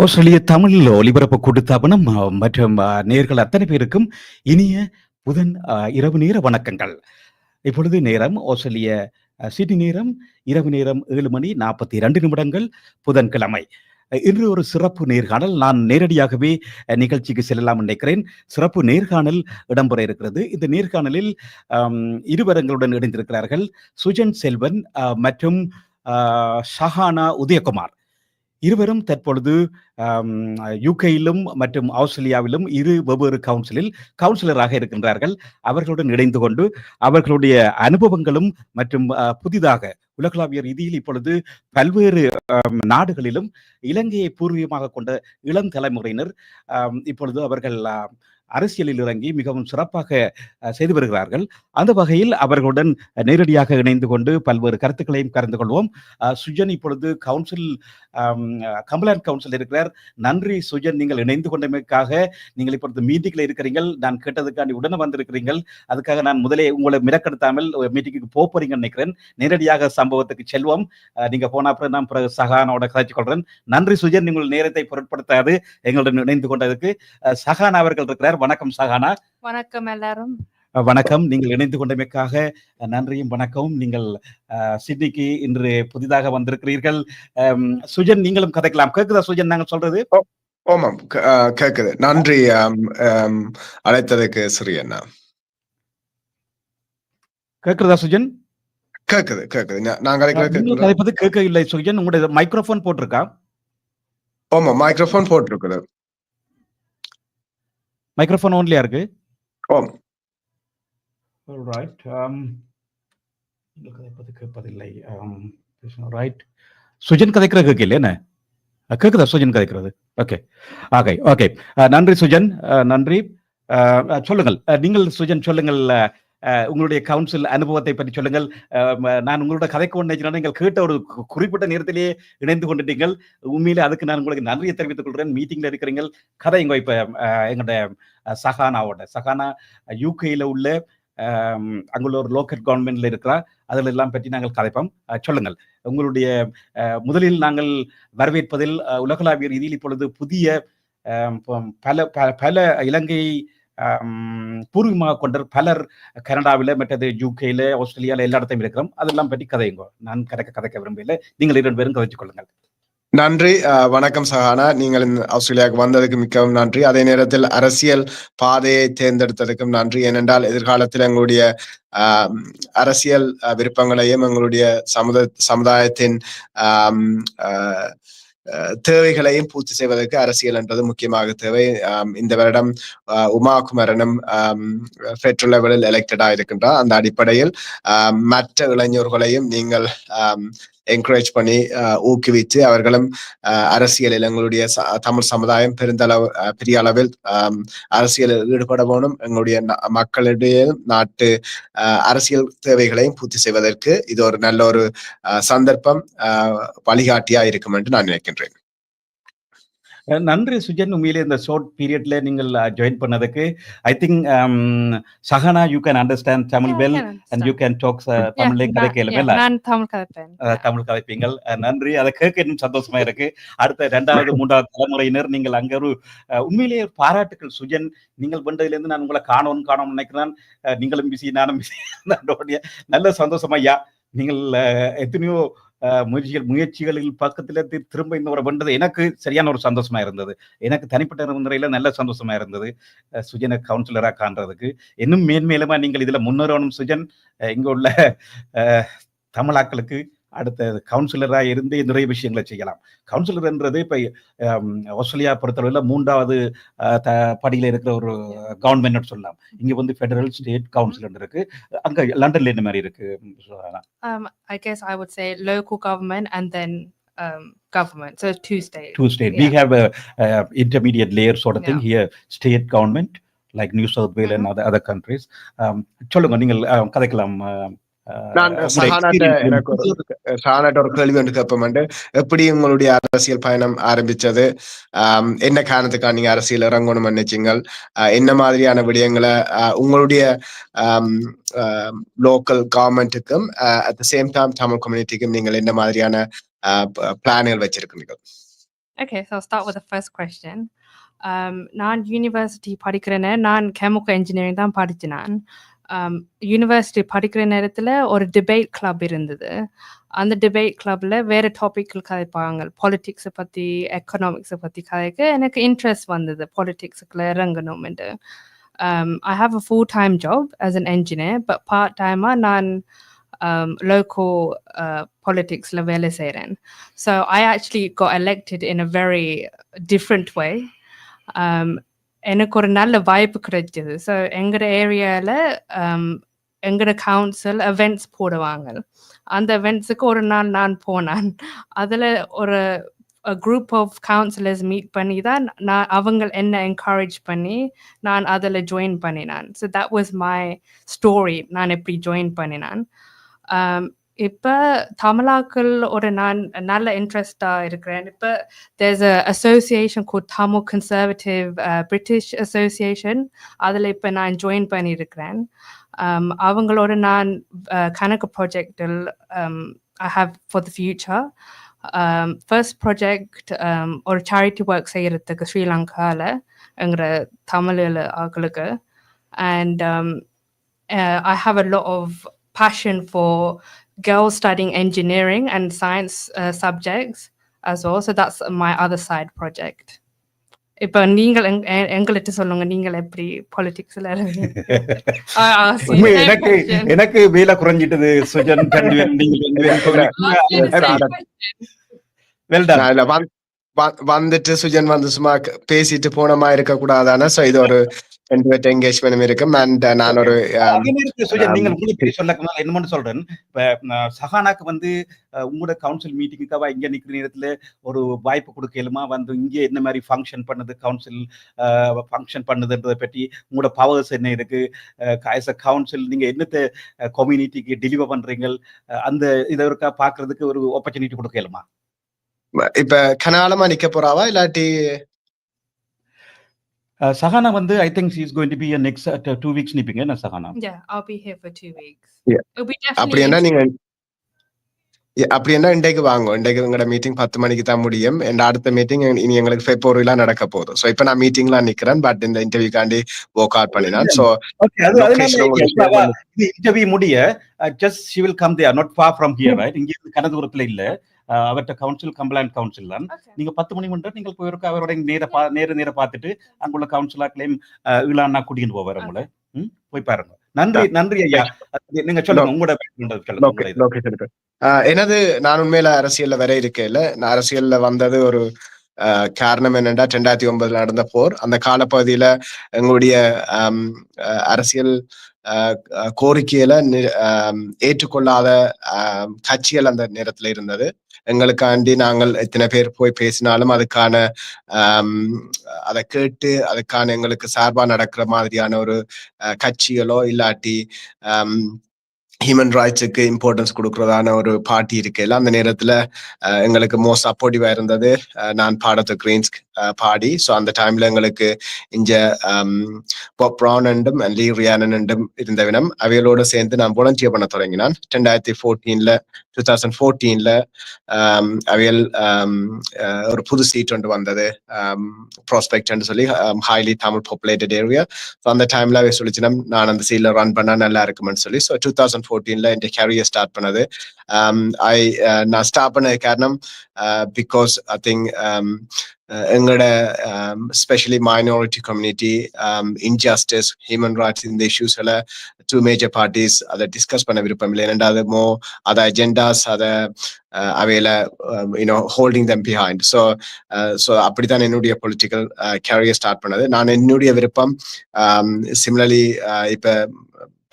ஆஸ்திரேலிய தமிழ் ஒலிபரப்பு கூட்டுத்தாபனம் மற்றும் நேயர்கள் அத்தனை பேருக்கும் இனிய புதன் இரவு நேர வணக்கங்கள். இப்பொழுது நேரம் ஆஸ்திரேலிய சிட்னி நேரம் இரவு நேரம் 7:42 புதன்கிழமை. இன்று ஒரு சிறப்பு நேர்காணல். நான் நேரடியாகவே நிகழ்ச்சிக்கு செல்லலாம் நினைக்கிறேன். சிறப்பு நேர்காணல் இடம்பெற இருக்கிறது. இந்த நேர்காணலில் இருவரங்களுடன் இணைந்திருக்கிறார்கள். சுஜன் செல்வன் மற்றும் ஷஹானா உதயகுமார். இருவரும் தற்பொழுது யுகேயிலும் மற்றும் ஆஸ்திரேலியாவிலும் வெவ்வேறு கவுன்சிலராக இருக்கின்றார்கள். அவர்களுடன் இணைந்து கொண்டு அவர்களுடைய அனுபவங்களும் மற்றும் புதிதாக உலகளாவிய ரீதியில் இப்பொழுது பல்வேறு நாடுகளிலும் இலங்கையை பூர்வீகமாக கொண்ட இளம் தலைமுறையினர் இப்பொழுது அவர்கள் அரசியலில் இறங்கி மிகவும் சிறப்பாக செய்து வருகிறார்கள். அந்த வகையில் அவர்களுடன் நேரடியாக இணைந்து கொண்டு பல்வேறு கருத்துக்களையும் கலந்து கொள்வோம். சுஜன் இப்பொழுது கம்பலான் கவுன்சில் இருக்கிறார். நன்றி சுஜன், நீங்கள் இணைந்து கொண்டமைக்காக. நீங்கள் இப்பொழுது மீட்டிங்ல இருக்கிறீர்கள். நான் கேட்டதுக்காண்டி உடனே வந்திருக்கிறீர்கள். அதுக்காக நான் முதலே உங்களை மிரக்கெடுத்தாமல் மீட்டிங்கு போறீங்கன்னு நினைக்கிறேன். நேரடியாக சம்பவத்துக்கு செல்வோம். நீங்க போன அப்புறம் நான் பிறகு சகானாவோட கதைச்சு கொள்றேன். நன்றி சுஜன், நீங்கள் நேரத்தை பொருட்படுத்தாது எங்களுடன் இணைந்து கொண்டதுக்கு. சகானா அவர்கள் இருக்கிறார். வணக்கம் சகானா. வணக்கம் எல்லாரும். வணக்கம். நீங்கள் இணைந்து கொண்டமைக்காக நன்றியும் வணக்கமும். நீங்கள் சிட்னிக்கு இன்று புதிதாக வந்திருக்கிறீர்கள். சுஜன், நீங்களும் கதைக்கலாம். கேக்குதா சுஜன் நாங்கள் சொல்றது? ஆமாம், கேக்குது. நன்றி அழைத்ததுக்கு சிறியண்ணா. கேக்குறதா சுஜன்? கேக்குது. நாங்கள் கதைப்பது கேட்க இல்லை சுஜன். உங்களுடைய மைக்ரோஃபோன் போட்டிருக்கா? ஆமா, மைக்ரோஃபோன் போட்டிருக்குது. மைக்ரோஃபோன் ஓன்லியா இருக்கு? ஆம். ஆல்ரைட். கதைப்பது கேட்பதில்லை. ரைட். சுஜன் கதைக்கிற கேட்கல என்ன? கேக்குதா சுஜன் கதைக்கிறது? ஓகே. ஓகே. நன்றி சுஜன், நன்றி. சொல்லுங்கள், நீங்கள் சுஜன் சொல்லுங்கள், உங்களுடைய கவுன்சில் அனுபவத்தை பற்றி சொல்லுங்கள். நான் உங்களோட கதைக்கு ஒன்று நீங்கள் கேட்ட ஒரு குறிப்பிட்ட நேரத்திலேயே இணைந்து கொண்டுட்டீங்கள். உண்மையிலே அதுக்கு நான் உங்களுக்கு நன்றியை தெரிவித்துக் கொள்கிறேன். மீட்டிங்ல இருக்கிறீங்கள். கதைங்க. இப்ப எங்களுடைய சகானா யூகேல உள்ள அங்குள்ள ஒரு லோக்கல் கவர்மெண்ட்ல இருக்கிறா. அதில் எல்லாம் பற்றி நாங்கள் கதைப்போம். சொல்லுங்கள் உங்களுடைய முதலில் நாங்கள் வரவேற்பதில் உலகளாவிய ரீதியில் இப்பொழுது புதிய பல இலங்கை பூர்வீகமாக கொண்ட பலர் கனடாவில, மற்றது யூகேல, ஆஸ்திரேலியால எல்லா இடத்தையும் இருக்கிறோம். அதெல்லாம் பற்றி கதைங்க. நான் கதைக்க விரும்பல. நீங்கள் 2 பேரும் கதைச்சு கொள்ளுங்கள். நன்றி. வணக்கம் சகானா. நீங்கள் ஆஸ்திரேலியாவுக்கு வந்ததுக்கு மிகவும் நன்றி. அதே நேரத்தில் அரசியல் பாதையை தேர்ந்தெடுத்ததுக்கும் நன்றி. ஏனென்றால் எதிர்காலத்தில் எங்களுடைய அரசியல் விருப்பங்களையும் எங்களுடைய சமுதாயத்தின் தேவைகளையும் பூர்த்தி செய்வதற்கு அரசியல் என்றது முக்கியமாக தேவை. இந்த வருடம் உமா குமரனும் பெட்ரோல் லெவலில் எலெக்டடா இருக்கின்றார். அந்த அடிப்படையில் மற்ற இளைஞர்களையும் நீங்கள் என்கரேஜ் பண்ணி ஊக்குவித்து அவர்களும் அரசியலில் எங்களுடைய தமிழ் சமுதாயம் பெரிய அளவில் அரசியலில் ஈடுபட வேணும். எங்களுடைய மக்களுடைய நாட்டு அரசியல் தேவைகளையும் பூர்த்தி செய்வதற்கு இது ஒரு நல்ல ஒரு சந்தர்ப்பம், வழிகாட்டியா இருக்கும் என்று நான் நினைக்கின்றேன். நன்றி சுஜன். உண்மையிலே இந்த ஷார்ட் பீரியட்ல நீங்கள் ஜாயின் பண்ணதுக்கு. I think Sahana, you can understand Tamil well and you can talk தமிழ்ல கதைக்கல. நான் தமிழ் கதைப்பேன். தமிழ் கதைப்பீங்கள். நன்றி. அதை கேட்க இன்னும் சந்தோஷமா இருக்கு. அடுத்த 2வது 3வது தலைமுறையினர் நீங்கள் அங்க ஒரு உண்மையிலேயே பாராட்டுக்கள் சுஜன். நீங்கள் வந்ததுல இருந்து நான் உங்களை காணணும்னு நினைக்கிறேன். நீங்களும் பிஸி, நானும் பிஸி. நல்ல சந்தோஷமா ஐயா. நீங்கள் எத்தனையோ முயற்சிகளில் பக்கத்துல திரும்ப இந்த ஒரு வந்தது எனக்கு சரியான ஒரு சந்தோஷமா இருந்தது. எனக்கு தனிப்பட்ட முறையில நல்ல சந்தோஷமா இருந்தது சுஜனை கவுன்சிலரா காண்றதுக்கு. இன்னும் மேன்மேலுமா நீங்கள் இதுல முன்னேறணும் சுஜன். இங்க உள்ள தமிழாக்களுக்கு அடுத்த கவுன்சிலரா இருந்து நிறைய விஷயங்களை செய்யலாம். கவுன்சிலர் என்றது இப்ப ஆஸ்திரேலியா பொறுத்தளவுல 3வது படியில இருக்கிற ஒரு கவர்மெண்ட் சொல்லலாம். இங்க ஃபெடரல், ஸ்டேட் கவுன்சில் இருக்கு. அங்க லண்டன்ல என்ன மாதிரி இருக்கு? I guess I would say local government and then government. So 2 states. 2 states. Yeah. We have a intermediate layer sort of thing here. State government like New South Wales and other countries. சொல்லுங்க, நீங்கள் கதைக்கலாம். நான் சகானாட்ட ஒரு கேள்வி ஒன்று கேட்போம். எப்படி உங்களுடைய அரசியல் பயணம் ஆரம்பிச்சது? என்ன காரணத்துக்காக நீங்க அரசியல் இறங்கணும் நினைச்சீங்கள்? என்ன மாதிரியான விடயங்களை உங்களுடைய லோக்கல் கவர்மெண்ட்டுக்கும் at the same time Tamil கம்யூனிட்டிக்கும் நீங்கள் என்ன மாதிரியான பிளான்கள் வச்சிருக்கீங்க? Okay, so I'll start with the first question. நான் யூனிவர்சிட்டி படிக்கிறேன்னு நான் கெமிக்கல் இன்ஜினியரிங் தான் படித்தேன் நான். யூனிவர்சிட்டி படிக்கிற நேரத்தில் ஒரு டிபேட் கிளப் இருந்தது. அந்த டிபேட் கிளப்பில் வேறு டாபிக்கள் கதைப்பாங்க. பாலிட்டிக்ஸை பற்றி, எக்கனாமிக்ஸை பற்றி கதைக்க எனக்கு இன்ட்ரெஸ்ட் வந்தது, பாலிட்டிக்ஸுக்குள்ள இறங்கணும்னு. I have a full-time job as an engineer, but part-timer நான் local politics la vela seiren. So I actually got elected in a very different way. எனக்கு ஒரு நல்ல வாய்ப்பு கிடைச்சது. ஸோ எங்களோட ஏரியாவில் எங்களோட கவுன்சில் events போடுவாங்க. அந்த eventsக்கு ஒரு நாள் நான் போனேன். அதில் ஒரு group of counselors மீட் பண்ணி தான் நான் அவங்க என்ன என்கரேஜ் பண்ணி நான் அதில் ஜாயின் பண்ணினேன். So that was my story. நான் எப்படி ஜாயின் பண்ணினேன். இப்போ தமிழாக்கள் ஒரு நான் நல்ல இன்ட்ரெஸ்டாக இருக்கிறேன். இப்போ there's a association called Tamil Conservative British Association. அதில் இப்போ நான் ஜாயின் பண்ணியிருக்கிறேன். அவங்களோட நான் கணக்கு ப்ராஜெக்டில் I have for the future. First project ஒரு charity work செய்கிறதுக்கு ஸ்ரீலங்காவில் எங்களோட தமிழில் ஆக்களுக்கு. And I have a lot of passion for girls studying engineering and science subjects as well. So that's my other side project. இப்போ நீங்கள் எங்கள்கிட்ட சொல்லுங்க, நீங்கள் எப்படி பாலிடிக்ஸ்ல எனக்கு வேலை குறைஞ்சிட்டது சுஜன். வந்துட்டு சுஜன் வந்து சும்மா பேசிட்டு போனமா இருக்க கூடாதான. சோ இது ஒரு என்கேஜ்மெண்ட் இருக்கும். அண்ட் நான் ஒரு என்னன்னு சொல்றேன், சஹானாக்கு வந்து உங்களோட கவுன்சில் மீட்டிங்குக்காக இங்க நிக்கிற நேரத்துல ஒரு வாய்ப்பு கொடுக்கலுமா, வந்து இங்க என்ன மாதிரி ஃபங்க்ஷன் பண்ணுது, கவுன்சில் ஃபங்க்ஷன் பண்ணுதுன்றதை பற்றி உங்களோட பவர்ஸ் என்ன இருக்கு, ஆஸ் அ கவுன்சில் நீங்க என்னத்தை கம்யூனிட்டிக்கு டெலிவர் பண்றீங்க, அந்த இதை இருக்கா பாக்குறதுக்கு ஒரு ஆப்பர்ச்சுனிட்டி கொடுக்கலுமா? இப்ப கனாலமா நிக்க போறாவா இல்லாட்டி Sahana வந்து I think she is going to be a next 2 weeks நிப்பீங்க நான் Sahana. Yeah, I'll be here for 2 weeks. Yeah. It'll be definitely. அப்படினா நீங்க அப்படின்னா இன்றைக்கு வாங்க. இன்றைக்கு எங்களோட மீட்டிங் 10 மணிக்கு தான் முடியும். அடுத்த மீட்டிங் இனி எங்களுக்கு பிப்ரவரியில நடக்க போகுது. ஸோ இப்போ நான் மீட்டிங்லாம் நிக்கிறேன், பட் இந்த இன்டர்வியூக்காண்டி ஒர்க் அவுட் பண்ணினான். ஸோ இன்டர்வியூ முடிய just she will come there, not far from here, right? இங்க கனதூரத்துல இல்ல, அவர்கிட்ட கவுன்சில் கம்ப்ளைண்ட் கவுன்சில் தான். நீங்க 10 மணி மட்டும் நீங்கள் போயிருக்க அவரோட நேர பார்த்துட்டு அங்குள்ள கவுன்சிலாக்களையும் இளானா கூட்டிட்டு போவார் உங்களை. போய் பாருங்க. நன்றி ஐயா. நீங்க சொல்லுங்க உங்களோட. எனது நான் உண்மையில அரசியல்ல வர இருக்கேன். நான் அரசியல்ல வந்தது ஒரு காரணம் என்னன்னா 2009 நடந்த போர். அந்த காலப்பகுதியில எங்களுடைய அரசியல் கோரிக்கையில ஏற்றுக்கொள்ளாத கட்சிகள் அந்த நேரத்துல இருந்தது. எங்களுக்காண்டி நாங்கள் எத்தனை பேர் போய் பேசினாலும் அதுக்கான அதை கேட்டு அதுக்கான எங்களுக்கு சார்பா நடக்கிற மாதிரியான ஒரு கட்சிகளோ இல்லாட்டி ஹியூமன் ரைட்ஸுக்கு இம்பார்ட்டன்ஸ் கொடுக்கறதான ஒரு பார்ட்டி இருக்கையில அந்த நேரத்துல எங்களுக்கு மோஸ்ட் சப்போர்ட்டிவா இருந்தது நான் பாடத்து கிரீன்ஸ் பாடி. ஸோ அந்த டைம்ல எங்களுக்கு இங்க பாப் ப்ரவுன் அண்டும் லீ ரியானன் அண்டும் இருந்தவினம் அவைகளோட சேர்ந்து நான் வாலண்டியர் பண்ண தொடங்கினான். 2014 அவைகள் ஒரு புது சீட் ஒன்று வந்தது, ப்ராஸ்பெக்ட் சொல்லி, highly Tamil populated area. So அந்த டைம்ல அவை சொல்லிச்சுன்னா நான் அந்த சீட்ல ரன் பண்ணா நல்லா இருக்குமென்னு சொல்லி. ஸோ 2014 என் கேரியர் ஸ்டார்ட் பண்ணது. நான் ஸ்டார்ட் பண்ண காரணம் பிகாஸ் ஐ திங்க் எங்களோட specially minority community injustice human rights இந்த இஷ்யூஸ்ல 2 மேஜர் பார்ட்டிஸ் அதை டிஸ்கஸ் பண்ண விருப்பம் இல்லை. ரெண்டாவது அதை அஜெண்டாஸ் அதை அவையில ஹோல்டிங் தம் பிஹைண்ட். ஸோ அப்படித்தான் என்னுடைய பொலிட்டிக்கல் கேரியர் ஸ்டார்ட் பண்ணது. நான் என்னுடைய விருப்பம் சிமிலர்லி இப்ப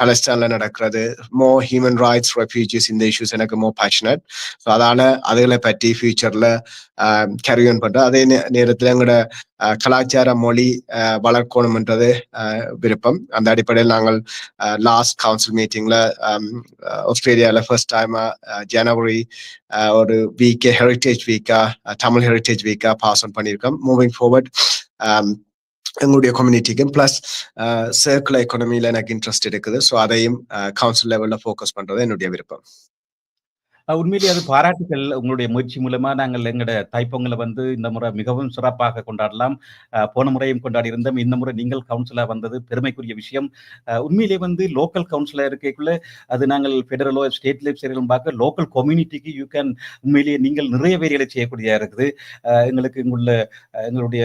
பலஸ்டைன்ல நடக்கிறது, மோர் ஹியூமன் ரைட்ஸ், ரெஃப்யூஜிஸ் இந்த இஷ்யூஸ் எனக்கு மோர் பேஷனட். ஸோ அதால அதுகளை பற்றி ஃபியூச்சர்ல கேரி ஆன் பண்றது. அதே நேரத்துல எங்களோட கலாச்சார மொழி வளர்க்கணும்ன்றது விருப்பம். அந்த அடிப்படையில் நாங்கள் லாஸ்ட் கவுன்சில் மீட்டிங்ல ஆஸ்திரேலியால ஃபர்ஸ்ட் டைம் ஜனவரி ஒரு வீக்கே ஹெரிட்டேஜ் வீக்கா, தமிழ் ஹெரிட்டேஜ் வீக்கா பாஸ் ஆன் பண்ணியிருக்கோம். மூவிங் ஃபார்வர்ட் எங்களுடைய கம்யூனிட்டிக்கும் பிளஸ் சர்க்குலர் எக்கானமியில எனக்கு இன்ட்ரெஸ்ட் இருக்குது. ஸோ அதையும் கவுன்சில் லெவல்ல ஃபோக்கஸ் பண்றது என்னுடைய விருப்பம். உண்மையிலேயே அது பாராட்டுகள். உங்களுடைய முயற்சி மூலமா நாங்கள் எங்களோட தைப்பொங்கலை வந்து இந்த முறை மிகவும் சிறப்பாக கொண்டாடலாம். போன முறையும் கொண்டாடியிருந்தோம். இந்த முறை நீங்கள் கவுன்சிலா வந்தது பெருமைக்குரிய விஷயம். உண்மையிலேயே வந்து லோக்கல் கவுன்சிலா இருக்கக்குள்ள அது நாங்கள் ஃபெடரலோ, ஸ்டேட் லெவல் செய்யறோம் பார்க்க லோக்கல் கம்யூனிட்டிக்கு யூ கேன் உண்மையிலேயே நீங்கள் நிறைய வேலைகளை செய்யக்கூடியதா இருக்குது. எங்களுக்கு இங்குள்ள எங்களுடைய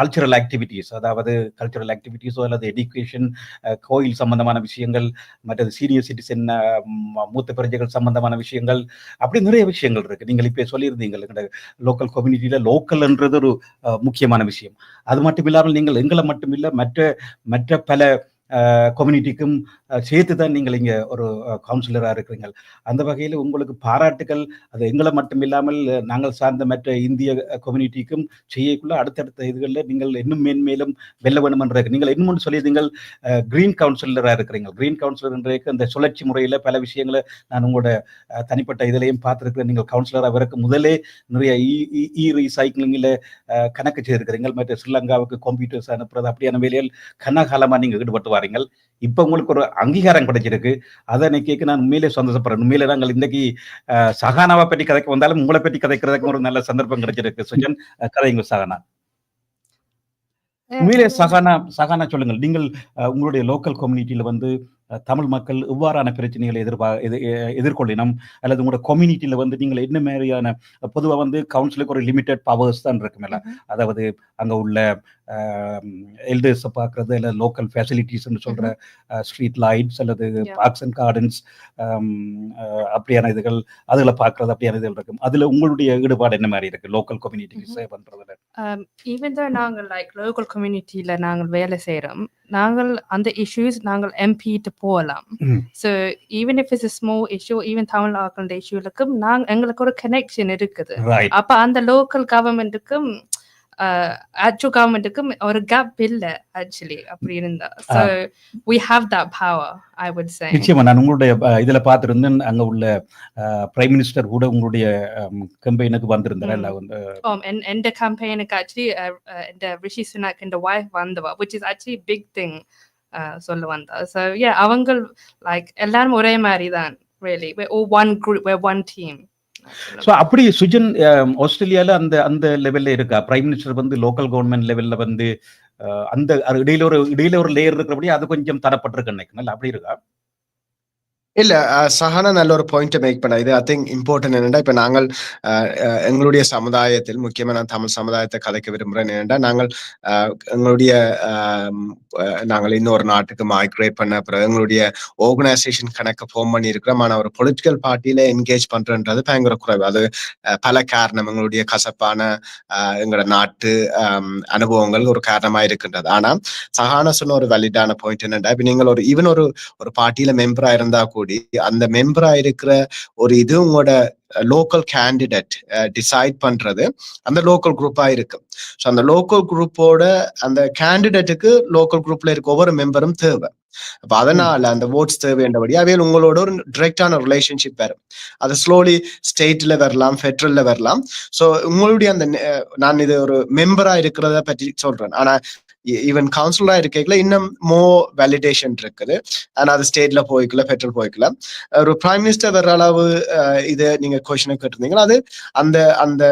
கல்ச்சுரல் ஆக்டிவிட்டீஸ், அதாவது கல்ச்சுரல் ஆக்டிவிட்டீஸோ அல்லது எடுகேஷன், கோயில் சம்பந்தமான விஷயங்கள், மற்றது சீனியர் சிட்டிசன் மூத்த பிரஜைகள் சம்பந்தமான விஷயங்கள், அப்படி நிறைய விஷயங்கள் இருக்கு. நீங்கள் இப்ப சொல்லியிருந்தீங்க லோக்கல் கம்யூனிட்டியில லோக்கல்ன்றது ஒரு முக்கியமான விஷயம். அது மட்டும் இல்லாமல் நீங்கள் எங்களை மட்டும் இல்ல மற்ற பல கம்யூனிட்டிக்கும் சேர்த்து தான் நீங்கள் இங்கே ஒரு கவுன்சிலராக இருக்கிறீங்க. அந்த வகையில் உங்களுக்கு பாராட்டுகள். அது எங்களை மட்டும் இல்லாமல் நாங்கள் சார்ந்த மற்ற இந்திய கம்யூனிட்டிக்கும் செய்யக்குள்ள அடுத்தடுத்த இதுகளில் நீங்கள் இன்னும் மேன்மேலும் வெல்ல வேணும் என்ற நீங்கள் இன்னும் ஒன்று சொல்லியிருந்தீங்க. கிரீன் கவுன்சிலராக இருக்கிறீங்க. கிரீன் கவுன்சிலர் என்ற அந்த சுழற்சி முறையில் பல விஷயங்களை நான் உங்களோட தனிப்பட்ட இதிலையும் பார்த்துருக்கிறேன். நீங்கள் கவுன்சிலராக வரக்கு முதலே நிறைய ரீசைக்கிளிங்கில் கணக்கு செய்திருக்கிறீங்க. மற்ற ஸ்ரீலங்காவுக்கு கம்ப்யூட்டர்ஸ் அனுப்புறது அப்படியான வேலையில் கனகாலமாக நீங்கள் ஈடுபட்டு வாரீங்கள். இப்ப உங்களுக்கு ஒரு அங்கீகாரம் கிடைச்சிருக்கு. அதை கேட்க நான் உண்மையிலே சந்தோஷப்படுறேன். உண்மையிலே நாங்கள் இன்னைக்கு சகானாவை பற்றி கதைக்கு வந்தாலும் உங்களை பற்றி கதைக்கிறதுக்கு ஒரு நல்ல சந்தர்ப்பம் கிடைச்சிருக்கு. சுஜன், கதைங்க சகானா. உண்மையிலே சகானா சொல்லுங்கள். நீங்கள் உங்களுடைய லோக்கல் கம்யூனிட்டியில வந்து தமிழ் மக்கள் எவ்வாறான பிரச்சனைகளை எதிர்கொள்ளினோம், அல்லது உங்களோட கம்யூனிட்டியில வந்து நீங்கள் என்ன மாதிரியான பொதுவாக வந்து கவுன்சிலுக்கு ஒரு லிமிடெட் பவர்ஸ் தான் இருக்குமில்ல. அதாவது அங்க உள்ள எல்டர்ஸை பார்க்கறது, இல்லை லோக்கல் ஃபெசிலிட்டிஸ்ன்னு சொல்ற ஸ்ட்ரீட் லைட்ஸ் அல்லது பார்க்ஸ் அண்ட் கார்டன்ஸ் அப்படியான இதுகள் அதுல பார்க்கறது அப்படியான இதுகள் இருக்கும். அதுல உங்களுடைய ஈடுபாடு என்ன மாதிரி இருக்கு லோக்கல் கம்யூனிட்டிக்கு சேவ் பண்றதுல? ஈவன் தான் நாங்கள் லோக்கல் கம்யூனிட்டியில நாங்கள் வேலை செய்யறோம், நாங்கள் அந்த இஷ்யூஸ் நாங்கள் எம்பிட்டு போகலாம். So even if it's small issue, even Tamil ஆக்களோட இஷ்யூலுக்கும் எங்களுக்கு ஒரு கனெக்ஷன் இருக்குது. அப்ப அந்த லோக்கல் கவர்மெண்ட்டுக்கும் ஆக்சுவல் கவர்மெண்ட்டுக்கும் ஒரு கேப் இல்லை ஆக்சுவலி அப்படி இருந்தா. So we have that power, I would say. நிச்சயமா. நான் உங்களுடைய இதுல பார்த்திருந்தேன், அங்க உள்ள பிரைம் மினிஸ்டர் கூட உங்களுடைய கம்பெயினுக்கு வந்திருந்தார். எந்த கம்பெயினுக்கு ஆக்சுவலி இந்த ரிஷி சுனாக் இந்த wife வந்தவா, which is actually big thing சொல்ல வந்தா. ஸோ அவங்க லைக் எல்லாரும் ஒரே மாதிரி தான். really we're all one group, we're one team. So அப்படி சுஜன் ஆஸ்திரேலியால அந்த லெவல்ல இருக்கா? பிரைம் மினிஸ்டர் வந்து லோக்கல் கவர்மெண்ட் லெவல்ல வந்து அந்த இடையில ஒரு லேயர் இருக்கிறபடி அது கொஞ்சம் தரப்பட்டிருக்கு நினைக்கிறேன். அப்படி இருக்கா? இல்ல, சஹானா நல்ல ஒரு பாயிண்ட் மேக் பண்ண. இது ஐ திங்க் இம்பார்ட்டன்ட். என்னன்னா, இப்ப நாங்கள் எங்களுடைய சமுதாயத்தில், முக்கியமா நான் தமிழ் சமுதாயத்தை கதைக்க விரும்புறேன். என்னென்னா, நாங்கள் இன்னொரு நாட்டுக்கு மைக்ரேட் பண்ண பிறகு எங்களுடைய ஆர்கனைசேஷன் கணக்கு ஃபார்ம் பண்ணி இருக்கிறோம். ஆனா ஒரு பொலிட்டிக்கல் பார்ட்டியில என்கேஜ் பண்றன்றது பயங்கர குறைவு. அது பல காரணம், எங்களுடைய கசப்பான எங்களோட நாட்டு அனுபவங்கள் ஒரு காரணமா இருக்கின்றது. ஆனா சஹானா சொன்ன ஒரு வேலிடான பாயிண்ட் என்னன்னா, இப்ப நீங்கள் ஈவன் ஒரு பார்ட்டியில மெம்பரா இருந்தா கூட அந்த மெம்பரா இருக்கிற ஒரு இது உங்களோட லோக்கல் கேண்டிடேட் டிசைட் பண்றது அந்த லோக்கல் குரூப்பா இருக்கு. ஸோ அந்த லோக்கல் குரூப்போட அந்த கேண்டிடேட்டுக்கு லோக்கல் குரூப்ல இருக்க ஒவ்வொரு மெம்பரும் தேவை. அப்ப அதனால அந்த ஓட்ஸ் தேவைன்றபடி அவையில் உங்களோட ஒரு டிரெக்டான ரிலேஷன்ஷிப் வரும். அது ஸ்லோலி ஸ்டேட்ல வரலாம், ஃபெடரல்ல வரலாம். ஸோ உங்களுடைய அந்த நான் இது ஒரு மெம்பரா இருக்கிறத பற்றி சொல்றேன். ஆனா ஈவன் கவுன்சிலரா இருக்கல இன்னும் வேலிடேஷன் இருக்குது. ஆனா அது ஸ்டேட்ல போய்க்கல, ஃபெடரல் போய்க்கல. ஒரு பிரைம் மினிஸ்டர் வர்ற அளவு இது நீங்க கொஸ்டினை கேட்டிருந்தீங்களா, அது அந்த அந்த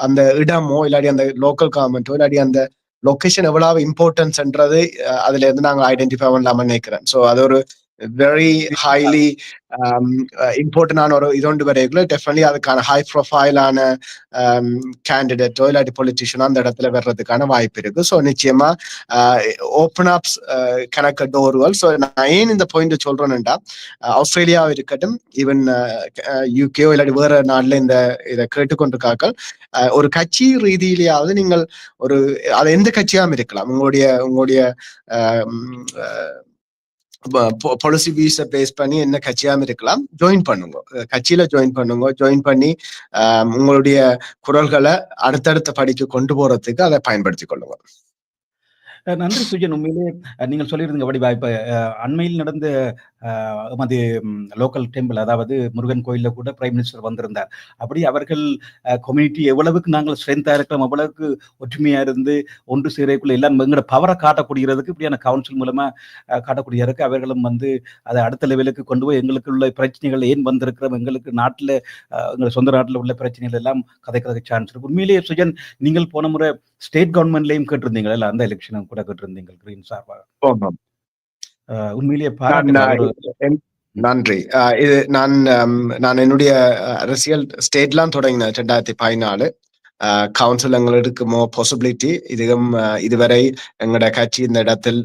அந்த இடமோ இல்லாடி அந்த லோக்கல் கவர்மெண்ட்டோ இல்லாடி அந்த லொகேஷன் எவ்வளவு இம்பார்ட்டன்ஸ்ன்றது அதுல இருந்து நாங்க ஐடென்டிஃபை பண்ணலாம நினைக்கிறேன். ஸோ அது ஒரு வெரி ஹைலி இம்பார்ட்டன்டான ஒரு இதொண்டு வரைக்குள்ள டெஃபினெட்லி அதுக்கான ஹை ப்ரொஃபைலான கேண்டிடேட்டோ இல்லாட்டி பொலிட்டிஷியனோ அந்த இடத்துல வர்றதுக்கான வாய்ப்பு இருக்கு. ஸோ நிச்சயமா ஓப்பன் அப்ஸ் கணக்கு டோர்கள். ஸோ நான் ஏன் இந்த பாயிண்ட் சொல்றேன்னுட்டா, ஆஸ்திரேலியாவும் இருக்கட்டும், ஈவன் யூகேயோ இல்லாட்டி வேற நாட்டுல இதை கேட்டுக்கொண்டிருக்காக்கள் ஒரு கட்சி ரீதியிலேயாவது நீங்கள் அது எந்த கட்சியாகவும் இருக்கலாம், உங்களுடைய பாலிசி வியூஸை பேஸ் பண்ணி என்ன கட்சியாம இருக்கலாம், ஜாயின் பண்ணுங்க, கட்சியில ஜாயின் பண்ணுங்க. ஜாயின் பண்ணி உங்களுடைய குரல்களை அடுத்தடுத்த படிக்கு கொண்டு போறதுக்கு அதை பயன்படுத்திக் கொள்ளுங்க. நன்றி சுஜன். உண்மையிலே நீங்கள் சொல்லியிருந்தீங்க வடிவா, இப்ப அண்மையில் நடந்த எமது லோக்கல் டெம்பிள், அதாவது முருகன் கோயில்ல கூட பிரைம் மினிஸ்டர் வந்திருந்தார். அப்படி அவர்கள் கம்யூனிட்டி எவ்வளவுக்கு நாங்கள் ஸ்ட்ரென்த்தா இருக்கிறோம், எவ்வளவுக்கு ஒற்றுமையா இருந்து ஒன்று சேரக்குள்ள எல்லாம் எங்களோட பவரை காட்டக்கூடியதுக்கு இப்படியான கவுன்சில் மூலமா காட்டக்கூடியதுக்கு அவர்களும் வந்து அதை அடுத்த லெவலுக்கு கொண்டு போய் எங்களுக்கு உள்ள பிரச்சனைகள் ஏன் வந்திருக்கிறோம், எங்களுக்கு நாட்டில் எங்கள் சொந்த நாட்டில் உள்ள பிரச்சனைகள் எல்லாம் கதைக்கிறதுக்கு சான்ஸ் இருக்கு. உண்மையிலேயே சுஜன், நீங்கள் போன முறை ஸ்டேட் கவர்மெண்ட்லயும் கேட்டிருந்தீங்களா, இல்லை அந்த எலெக்ஷனும் கூட கேட்டிருந்தீங்க கிரீன் சார்பாக? உண்மையிலேயே நன்றி. இது நான் என்னுடைய அரசியல் ஸ்டேட்லாம் தொடங்கினேன் 2014. கவுன்சில் எங்களுக்கு மோ பாசிபிலிட்டி இதுவரை எங்களோட கட்சி இந்த இடத்தில்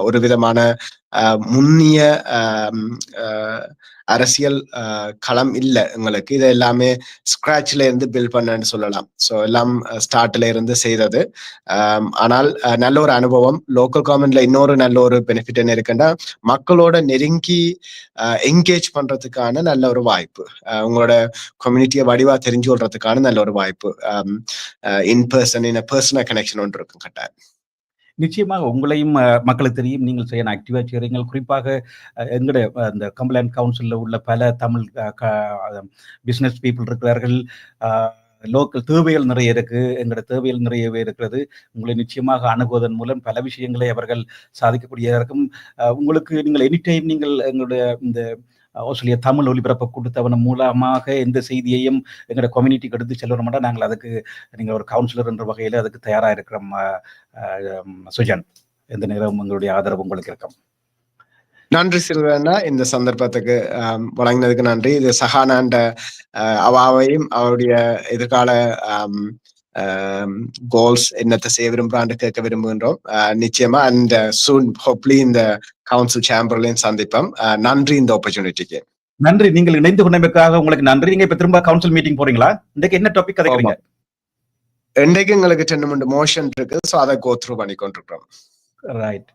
ஒரு விதமான முன்னிய அரசியல் களம் இல்லை எங்களுக்கு. இது எல்லாமே ஸ்கிராட்ச்ல இருந்து பில்ட் பண்ணு சொல்லலாம். ஸோ எல்லாம் ஸ்டார்ட்ல இருந்து செய்தது. ஆனால் நல்ல ஒரு அனுபவம். லோக்கல் கவர்மெண்ட்ல இன்னொரு நல்ல ஒரு பெனிஃபிட் என்ன இருக்குன்னா, மக்களோட நெருங்கி என்கேஜ் பண்றதுக்கான நல்ல ஒரு வாய்ப்பு, உங்களோட கம்யூனிட்டியை வடிவா தெரிஞ்சு கொள்றதுக்கான நல்ல ஒரு வாய்ப்பு. இன் பர்சனல் கனெக்ஷன் ஒன்று இருக்கும் கட்டாயம். நிச்சயமாக உங்களையும் மக்களுக்கு தெரியும், நீங்கள் செய்ய ஆக்டிவா செய்கிறீங்க. குறிப்பாக எங்களுடைய அந்த கம்ப்ளைண்ட் கவுன்சிலில் உள்ள பல தமிழ் பிஸ்னஸ் பீப்புள் இருக்கிறார்கள். லோக்கல் தேவைகள் நிறைய இருக்கு, எங்களோட தேவைகள் நிறையவே இருக்கிறது. உங்களை நிச்சயமாக அணுகுவதன் மூலம் பல விஷயங்களை அவர்கள் சாதிக்கக்கூடியதாக இருக்கும். உங்களுக்கு நீங்கள் எனி டைம் நீங்கள் எங்களுடைய இந்த ஆஸ்திரேலியா தமிழ் ஒலிபரப்பு கூட்டத்தவனம் மூலமாக எந்த செய்தியையும் எங்களோட கம்யூனிட்டிக்கு எடுத்து செல்ல மாட்டோம். நாங்கள் அதுக்கு நீங்கள் ஒரு கவுன்சிலர் என்ற வகையில் அதுக்கு தயாராக இருக்கிறோம். சுஜன், எந்த நேரம் உங்களுடைய ஆதரவு உங்களுக்கு இருக்கும். நன்றி சிறுவனா, இந்த சந்தர்ப்பத்துக்கு வழங்கினதுக்கு நன்றி. இது சஹானாண்ட அவாவையும் அவருடைய எதிர்கால கோல்ஸ் என்னத்தை செய்ய விரும்புறான்னு கேட்க விரும்புகின்றோம். நிச்சயமா அந்த சூன் ஹோப்லி இந்த கவுன்சில் சேம்பர்லையும் சந்திப்போம். நன்றி இந்த ஆப்பர்ச்சுனிட்டிக்கு. நன்றி. நீங்கள் இணைந்து கொண்டமைக்காக உங்களுக்கு நன்றி. நீங்க இப்ப திரும்ப கவுன்சில் மீட்டிங் போறீங்களா? இன்றைக்கு என்ன டாபிக் கதைக்கிறீங்க? இன்றைக்கு எங்களுக்கு 2 மோஷன் இருக்கு. ஸோ அதை கோ த்ரூ பண்ணி கொண்டிருக்கிறோம். ரைட்.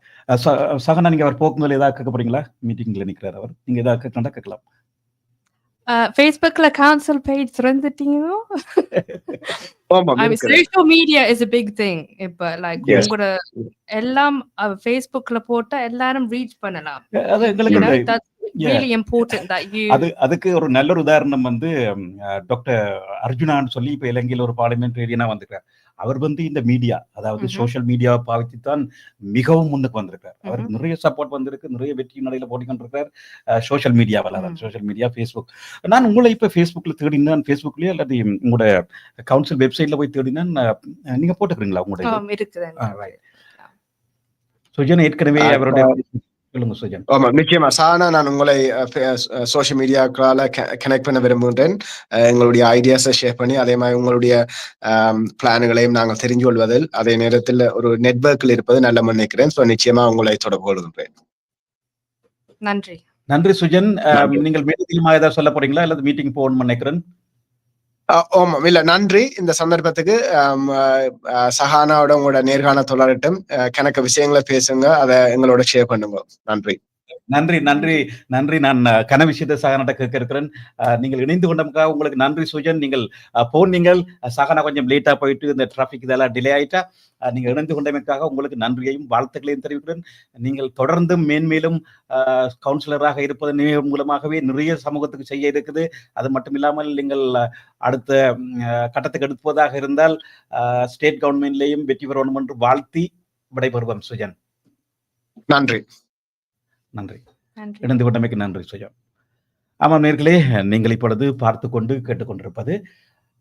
சகனா, நீங்க அவர் போக்கும்போது ஏதாவது கேட்க போறீங்களா? மீட்டிங்ல நிக்கிறார் அவர், நீங்க ஏதாவது கேட்கலாம். Facebookல council page திறந்துட்டீங்க? Social media is a big thing. இப்ப like உங்களோட எல்லாம் Facebookல போட்டா எல்லாரும் ரீச் பண்ணலாம். அது எங்களுக்கு really important that you அதுக்கு ஒரு நல்ல ஒரு உதாரணம் வந்து டாக்டர் அர்ஜுனான்னு சொல்லி இப்ப இலங்கையில் ஒரு பார்லிமெண்டேரியனா வந்திருக்கார். அவர் வந்து இந்த மீடியா, அதாவது சோசியல் மீடியாவை பாவித்து தான் மிகவும் முன்னுக்கு வந்திருக்கார். அவருக்கு நிறைய சப்போர்ட் வந்திருக்கு, நிறைய வெற்றி நடையில போட்டிக்கொண்டிருக்கார் சோசியல் மீடியாவில். அதான் சோசியல் மீடியா ஃபேஸ்புக். நான் உங்களை இப்ப ஃபேஸ்புக்ல தேடினேன், ஃபேஸ்புக்லயே அல்லது உங்களோட கவுன்சில் வெப்சைட்ல போய் தேடினேன். நீங்க போட்டுக்கிறீங்களா உங்களுடைய சுஜன்? ஏற்கனவே அவருடைய நிச்சயமா சானா, நான் உங்களை சோசியல் மீடியாக்களால கனெக்ட் பண்ண விரும்புகிறேன். எங்களுடைய ஐடியாஸை ஷேர் பண்ணி அதே மாதிரி உங்களுடைய பிளான்களையும் நாங்கள் தெரிஞ்சு கொள்வதில் அதே நேரத்தில் ஒரு நெட்வொர்க்கில் இருப்பது நல்ல நினைக்கிறேன். ஸோ நிச்சயமா உங்களை தொடர்பு கொள்கின்றேன். நன்றி. நன்றி சுஜன். நீங்கள் மீட்டிங் ஏதாவது சொல்ல போறீங்களா அல்லது மீட்டிங் போகணும்னு நினைக்கிறேன்? ஆமாம், இல்ல நன்றி. இந்த சந்தர்ப்பத்துக்கு சஹானாவோட உங்களோட நேர்காண தொடரட்டும். கணக்கு விஷயங்களை பேசுங்க, அதை எங்களோட ஷேர் பண்ணுங்க. நன்றி. நன்றி நன்றி நன்றி. நான் கன விஷயத்தை சகனாட்ட கேட்க இருக்கிறேன். நீங்கள் இணைந்து கொண்டதுக்காக உங்களுக்கு நன்றி சுஜன். நீங்கள் போனீங்கள், சகனா கொஞ்சம் லேட்டா போயிட்டு இந்த டிராபிக் இதெல்லாம் டிலே ஆயிட்டா. நீங்கள் இணைந்து கொண்டமைக்காக உங்களுக்கு நன்றியையும் வாழ்த்துக்களையும் தெரிவிக்கிறேன். நீங்கள் தொடர்ந்து மேன்மேலும் கவுன்சிலராக இருப்பதன் மூலமாகவே நிறைய சமூகத்துக்கு செய்ய இருக்குது. அது மட்டும் இல்லாமல் நீங்கள் அடுத்த கட்டத்துக்கு எடுப்பதாக இருந்தால் ஸ்டேட் கவர்மெண்ட்லேயும் வெற்றி பெறணும் என்று வாழ்த்தி விடைபெறுவோம் சுஜன். நன்றி. நன்றி. இணைந்து கொண்டமைக்கு நன்றி சுஜன். ஆமாம் நேர்களே, நீங்கள் இப்பொழுது பார்த்து கொண்டு கேட்டுக்கொண்டிருப்பது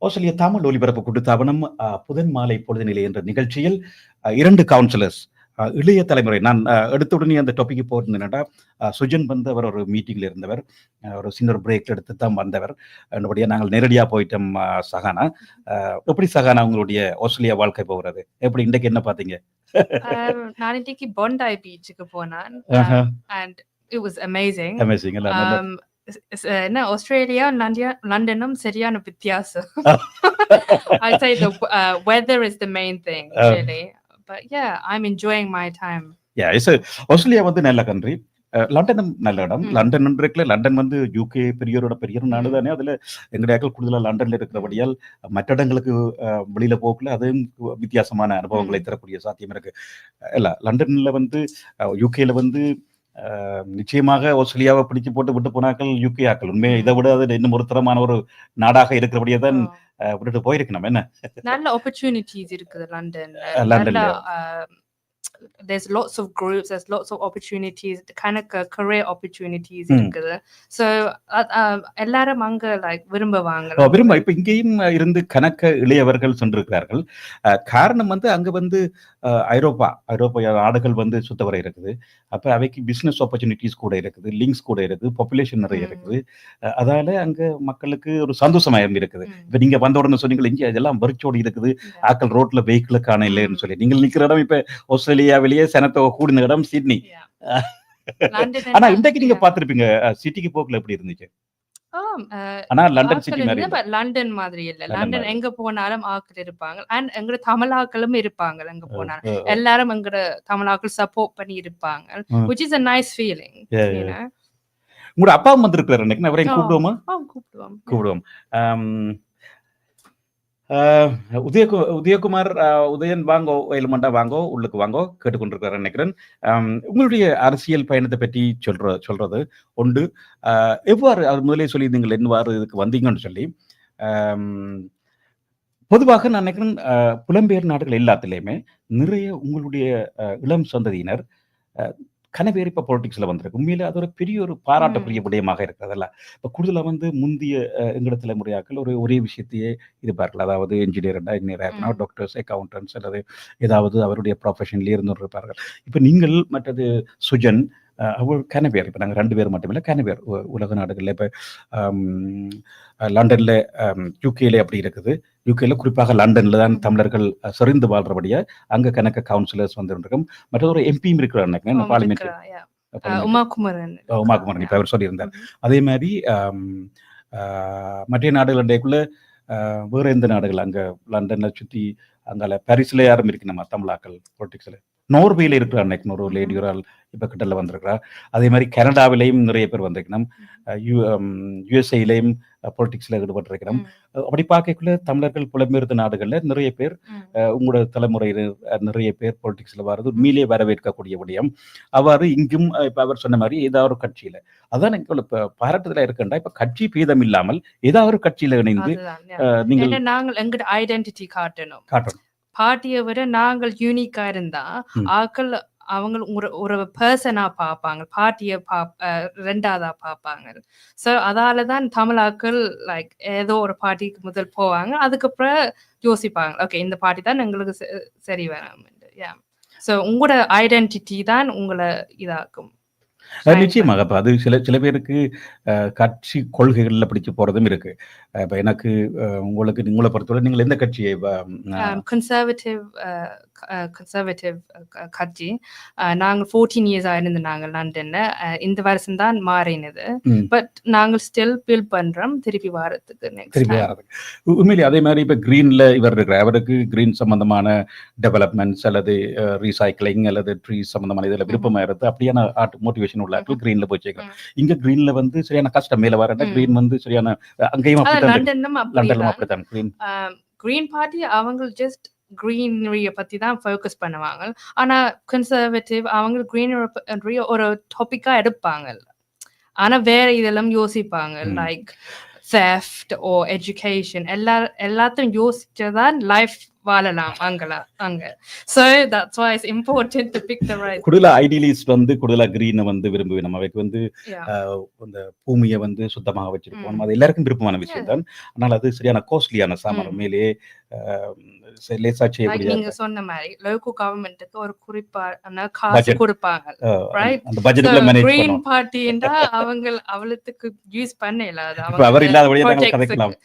ஆஸ்திரேலிய தமிழ் ஒலிபரப்பு கூட்டுத்தாபனம் புதன் மாலை பொழுது நிலை என்ற நிகழ்ச்சியில் 2 கவுன்சிலர்ஸ், இளைய தலைமுறை. நான் எடுத்த உடனே அந்த டாபிக் போயிருந்தேன்டா, சுஜன் வந்து அவர் ஒரு மீட்டிங்ல இருந்தவர், ஒரு சின்ன பிரேக் எடுத்து தான் வந்தவர். என்னுடைய நாங்கள் நேரடியாக போயிட்டோம். சகானா, எப்படி சகானா உங்களுடைய ஆஸ்திரேலியா வாழ்க்கை போகிறது? எப்படி இன்றைக்கு என்ன பார்த்தீங்க? நான் இன்னைக்கு பாண்டாய் பீச்சுக்கு போனேன். and it was amazing. என்ன ஆஸ்திரேலியா லண்டனும் சரியான வித்தியாசம். I'd say the weather is the main thing really, but yeah, I'm enjoying my time. Yeah, Australia வந்து நல்ல கண்ட்ரி. லண்டனும் நல்ல இடம். லண்டன் இருக்குல்ல, லண்டன் வந்து யூகே பெரிய நாடு தானே. அதுல எங்களுடைய கூடுதலாக லண்டன்ல இருக்கிறபடியால் மற்ற இடங்களுக்கு வெளியில போக்குல அதுவும் வித்தியாசமான அனுபவங்களை தரக்கூடிய சாத்தியம் இருக்கு. இல்ல லண்டன்ல வந்து யூகேல வந்து நிச்சயமாக ஆஸ்திரேலியாவை பிடிச்சு போட்டு விட்டு போனாக்கள் யூகே ஆக்கள். உண்மையை இதை விட அது இன்னும் ஒரு தரமான ஒரு நாடாக இருக்கிறபடியே தான் விட்டுட்டு போயிருக்கணும். என்ன நல்ல ஆப்பர்ச்சுனிட்டிஸ் இருக்குது லண்டன்ல. லண்டன்ல there's lots of groups, there's lots of opportunities, kind of career opportunities இருக்குது. So எல்லாரும் அங்க லைக் விரும்புவாங்க. இப்ப இங்கேயும் இருந்து கணக்க இளையவர்கள் சென்றிருக்கிறார்கள். காரணம் வந்து அங்க வந்து ஐரோப்பா நாடுகள் வந்து சுத்த வர இருக்குது. அப்ப அவைக்கு பிசினஸ் ஆப்பர்ச்சுனிட்டிஸ் கூட இருக்குது, லிங்க்ஸ் கூட இருக்குது, பாப்புலேஷன் நிறைய இருக்குது. அதால அங்க மக்களுக்கு ஒரு சந்தோஷமாயம் இருக்குது. இப்ப நீங்க வந்த உடனே சொன்னீங்க இங்க இதெல்லாம் வெறிச்சோடி இருக்குது, ஆக்கள் ரோட்ல வெஹிக்கிள் காண இல்லைன்னு சொல்லி. நீங்கள் நிக்கிற இடம் இப்ப ஆஸ்திரேலியாவிலேயே சனத்தொகை கூடின இடம் சிட்னி. ஆனா இன்றைக்கு நீங்க பாத்திருப்பீங்க சிட்டிக்கு போக்குல எப்படி இருந்துச்சு? ஆனா லண்டன் சிட்டி மாதிரி லண்டன் மாதிரி இல்ல. லண்டன் எங்க போனாலும் ஆட்கள் இருப்பாங்க. அண்ட் எங்க தமிழாக்களும் இருப்பாங்க. எங்க போனாலும் எல்லாரும் எங்க தமிழாக்கள் சப்போர்ட் பண்ணி இருப்பாங்க. which is a nice feeling. உங்களோட அப்பாவும் வந்திருக்கிறாரு இன்னைக்கு. அவரையும் கூப்பிடுவோமா? கூப்பிடுவோம். உதயகுமார் உதயன் வாங்கோ, எலுமண்டா வாங்கோ, உள்ளுக்கு வாங்கோ கேட்டுக்கொண்டிருக்கிறார் நினைக்கிறேன். உங்களுடைய அரசியல் பயணத்தை பற்றி சொல்றது உண்டு. எவ்வாறு அது முதலே சொல்லி நீங்கள் எவ்வாறு இதுக்கு வந்தீங்கன்னு சொல்லி. பொதுவாக நான் நினைக்கிறேன் புலம்பெயர் நாடுகள் எல்லாத்திலையுமே நிறைய உங்களுடைய இளம் சந்ததியினர் கனவேறு இப்போ பொலிட்டிக்ஸில் வந்திருக்கு. உண்மையில அது ஒரு பெரிய ஒரு பாராட்டக்கூடிய விடயமாக இருக்கிறதல்ல. இப்போ கூடுதலாக வந்து முந்தைய எங்களோட தலைமுறையாக்கள் ஒரே விஷயத்தையே இருப்பார்கள். அதாவது இன்ஜினியராக இருக்கணும், டாக்டர்ஸ், அக்கௌண்டன்ஸ் அல்லது ஏதாவது அவருடைய ப்ரொஃபஷன்லேயே இருந்துருப்பார்கள். இப்போ நீங்கள் மற்றது சுஜன் அவர் கனவேர், இப்போ நாங்கள் 2 பேர் மட்டுமில்லை, கனவேர் உலக நாடுகளில் இப்போ லண்டனில் யூகேல அப்படி இருக்குது. யூகேல குறிப்பாக லண்டனில் தான் தமிழர்கள் செறிந்து வாழ்றபடியா அங்கே கணக்க கவுன்சிலர்ஸ் வந்துருக்கோம். மற்ற ஒரு எம்பியும் இருக்கிறார் பார்லிமெண்ட், உமாகுமரன் இப்போ அவர் சொல்லியிருந்தார். அதே மாதிரி மற்ற நாடுகளுக்குள்ள வேற எந்த நாடுகள் அங்கே லண்டன்ல சுற்றி அங்கால பாரிஸ்ல யாரும் இருக்கு நம்ம தமிழாக்கள் பொலிட்டிக்ஸ்ல. நோர்வேல இருக்கிற அன்னைக்கு ஒரு லேடி ஒரு ஆள் இப்போ கிட்டல வந்திருக்கிறா. அதே மாதிரி கனடாவிலையும் நிறைய பேர் வந்திருக்கணும். யுஎஸ்ஏலையும் பொலிட்டிக்ஸ்ல ஈடுபட்டிருக்கிறோம். அப்படி பார்க்கக்குள்ள தமிழர்கள் புலம்பெயர்ந்த நாடுகள்ல நிறைய பேர் உங்களோட தலைமுறையில் நிறைய பேர் பொலிட்டிக்ஸ்ல வர்றது உண்மையிலேயே வரவேற்கக்கூடிய விடயம். அவ்வாறு இங்கும் இப்ப அவர் சொன்ன மாதிரி ஏதாவது ஒரு கட்சியில அதான் இப்ப பாராட்டுதலா இருக்கண்டா. இப்ப கட்சி பேதம் இல்லாமல் ஏதாவது ஒரு கட்சியில இணைந்து நீங்கள் நாங்கள் எங்க ஐடென்டிட்டி காட்டணும். பார்ட்டியை விட நாங்கள் யூனிக்கா இருந்தா ஆக்கள் அவங்க ஒரு பர்சனா பார்ப்பாங்க, பார்ட்டியை ரெண்டாவதா பார்ப்பாங்க. ஸோ அதாலதான் தமிழாக்கள் லைக் ஏதோ ஒரு பார்ட்டிக்கு முதல் போவாங்க, அதுக்கப்புறம் யோசிப்பாங்க ஓகே இந்த பார்ட்டி தான் எங்களுக்கு சரி வரும். ஸோ உங்களோட ஐடென்டிட்டி தான் உங்களை இதாக்கும். நிச்சயமாக. அப்ப அது சில பேருக்கு கட்சி கொள்கைகள்ல பிடிச்சு போறதும் இருக்கு. இப்ப எனக்கு உங்களை பொறுத்தவரை நீங்கள் எந்த கட்சியை? கன்சர்வேட்டிவ் கட்சி. நாங்கள் 14 இயர்ஸ் ஆயிருந்து நாங்கள் லண்டன்ல. இந்த வருஷம் தான் மாறினது. பட் நாங்கள் ஸ்டில் பில் பண்றோம் திருப்பி வாரத்துக்கு. உண்மையிலே அதே மாதிரி இப்ப கிரீன்ல இவர் இருக்கிற அவருக்கு கிரீன் சம்பந்தமான டெவலப்மெண்ட்ஸ் அல்லது ரீசைக்கிளிங் அல்லது ட்ரீ சம்பந்தமான இதுல விருப்பமா இருந்து அப்படியான மோட்டிவேஷன் உள்ள கிரீன்ல போய் சேர்க்கிறோம். இங்க கிரீன்ல வந்து சரியான கஷ்டம் மேல வர கிரீன் வந்து சரியான அங்கேயும் அப்படித்தான் கிரீன் பார்ட்டி அவங்க ஜஸ்ட் கிரீனரிய பத்தி தான் ஃபோக்கஸ் பண்ணுவாங்க. ஆனா கன்சர்வேட்டிவ் அவங்க கிரீனரி ஒரு டாபிக்கா எடுப்பாங்க. ஆனா வேற இதெல்லாம் யோசிப்பாங்க லைக் theft or education எல்லாத்தையும் யோசிச்சதான் லைஃப் வாழலாம் அங்க. So that's why it's important to pick the right. கூடுதலா ஐடியலிஸ்ட் வந்து கூடுதலா கிரீனை வந்து விரும்புவேன். நம்ம அவைக்கு வந்து அந்த பூமியை வந்து சுத்தமாக வச்சிருப்போம். அது எல்லாருக்கும் விருப்பமான விஷயம் தான். ஆனால் அது சரியான காஸ்ட்லியான சாமான். மேலேயே லேசா செய்யக்கூடிய நீங்க சொன்ன மாதிரி லோக்கல் கவர்மெண்ட்டுக்கு ஒரு குறிப்பான காசு கொடுப்பாங்க. அந்த பட்ஜெட்ல மேனேஜ் பண்ணுவாங்க. கிரீன் பார்ட்டின்னா அவளுக்கு யூஸ் பண்ணல. அவர் இல்லாத வழியா தான் கதைக்கலாம்.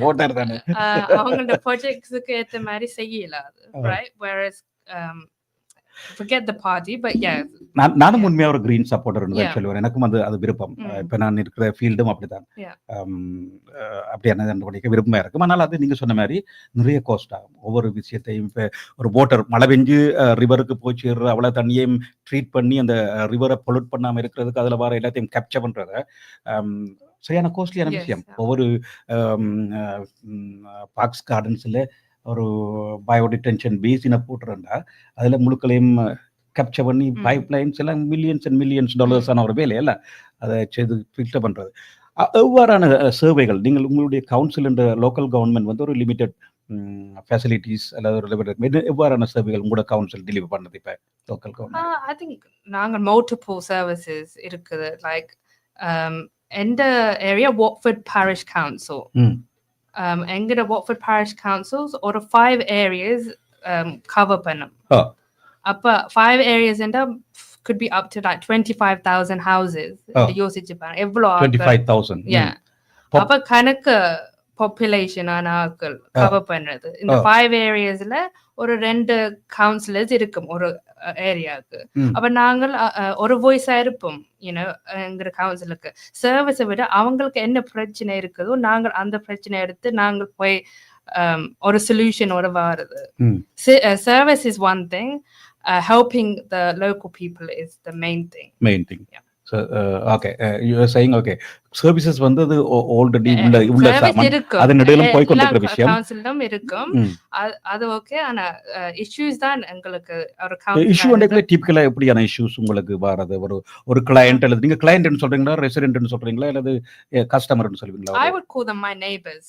ஓட்டர் தானே அவங்களோட ப்ராஜெக்ட்ஸ்க்கு ஏத்த மாதிரி செய்யல. Right whereas forget the party but yeah நானும் உண்மையா ஒரு கிரீன் சப்போர்ட்டர்னு தான் சொல்லுவேன். எனக்கும் அது விருப்பம். இப்ப நான் இருக்கிற ஃபீல்டும் அப்படிதான். அப்படியான படிக்க விருப்பமா இருக்கும். ஆனால் அது நீங்க சொன்ன மாதிரி நிறைய காஸ்ட் ஆகும். ஒவ்வொரு விஷயத்தையும் இப்ப ஒரு வாட்டர் மழை பெஞ்சு ரிவருக்கு போய் சேர்ற அவ்வளவு தண்ணியையும் ட்ரீட் பண்ணி அந்த ரிவரை பொல்யூட் பண்ணாம இருக்கிறதுக்கு அதுல வர எல்லாத்தையும் கேப்சர் பண்றத சரியான காஸ்ட்லியான விஷயம். ஒவ்வொரு பார்க்ஸ் கார்டன்ஸ்ல ஒரு பயோடிடென்ஷன் பேசினை போட்டுறா அதுல முழுக்களையும் கேப்சர் பண்ணி ம். பைப்லைன்ஸ் எல்லாம் மில்லியன்ஸ் அண்ட் மில்லியன்ஸ் டாலர்ஸான ஒரு வேலை இல்ல. அதை செய்து ஃபில்டர் பண்றது. எவ்வாறான சேவைகள் நீங்கள் உங்களுடைய கவுன்சில் என்ற லோக்கல் கவர்ன்மெண்ட் வந்து ஒரு லிமிடெட் ஃபெசிலிட்டிஸ் அல்லது ஒரு லிமிடெட் எவ்வாறான சேவைகள் உங்களோட கவுன்சில் டெலிவர் பண்ணது இப்ப லோக்கல் கவர்ன்மெண்ட்? I think நாங்க multiple services இருக்குது. Like எந்த area Watford Parish Council. ம். எங்கட Watford Parish Councils ஒரு 5 areas cover பண்ணும். ஓ. அப்ப 5 areas and could be up to like 25,000 houses. Oh. யோசிச்சு பாருங்க எவ்வளவு ஆட்கள். 25,000. Yeah. அப்ப கணக்கு பாப்புலேஷன் ஆன ஆட்கள் கவர் பண்றது. இந்த 5 ஏரியாஸ்ல ஒரு 2 கவுன்சிலர்ஸ் இருக்கும் ஒரு ஏரியாவுக்கு. அப்ப நாங்கள் ஒரு வாய்ஸா இருப்போம் எங்க கவுன்சிலுக்கு. சர்வீஸை விட அவங்களுக்கு என்ன பிரச்சனை இருக்குதோ நாங்கள் அந்த பிரச்சனை எடுத்து நாங்கள் போய் ஒரு சொல்யூஷனோட வாருது. Service is one thing. Helping the local people is the main thing. Yeah. So okay, you are saying okay, services வந்து அது ஆல்ரெடி உள்ள அதன் நடுவுல போய் கொண்டிருக்கிற விஷயம் கவுன்சிலும் இருக்கும். அது ஓகே. ஆனா இஷ்யூஸ் தான் எங்களுக்கு ஒரு இஷ்யூ வந்து டிபிக்கலா எப்படியான இஷ்யூஸ் உங்களுக்கு வரது? ஒரு கிளையன்ட் அல்லது நீங்க கிளையன்ட்னு சொல்றீங்களா, ரெசிடென்ட்னு சொல்றீங்களா, அல்லது கஸ்டமர்னு சொல்றீங்களா? I would call them my neighbors.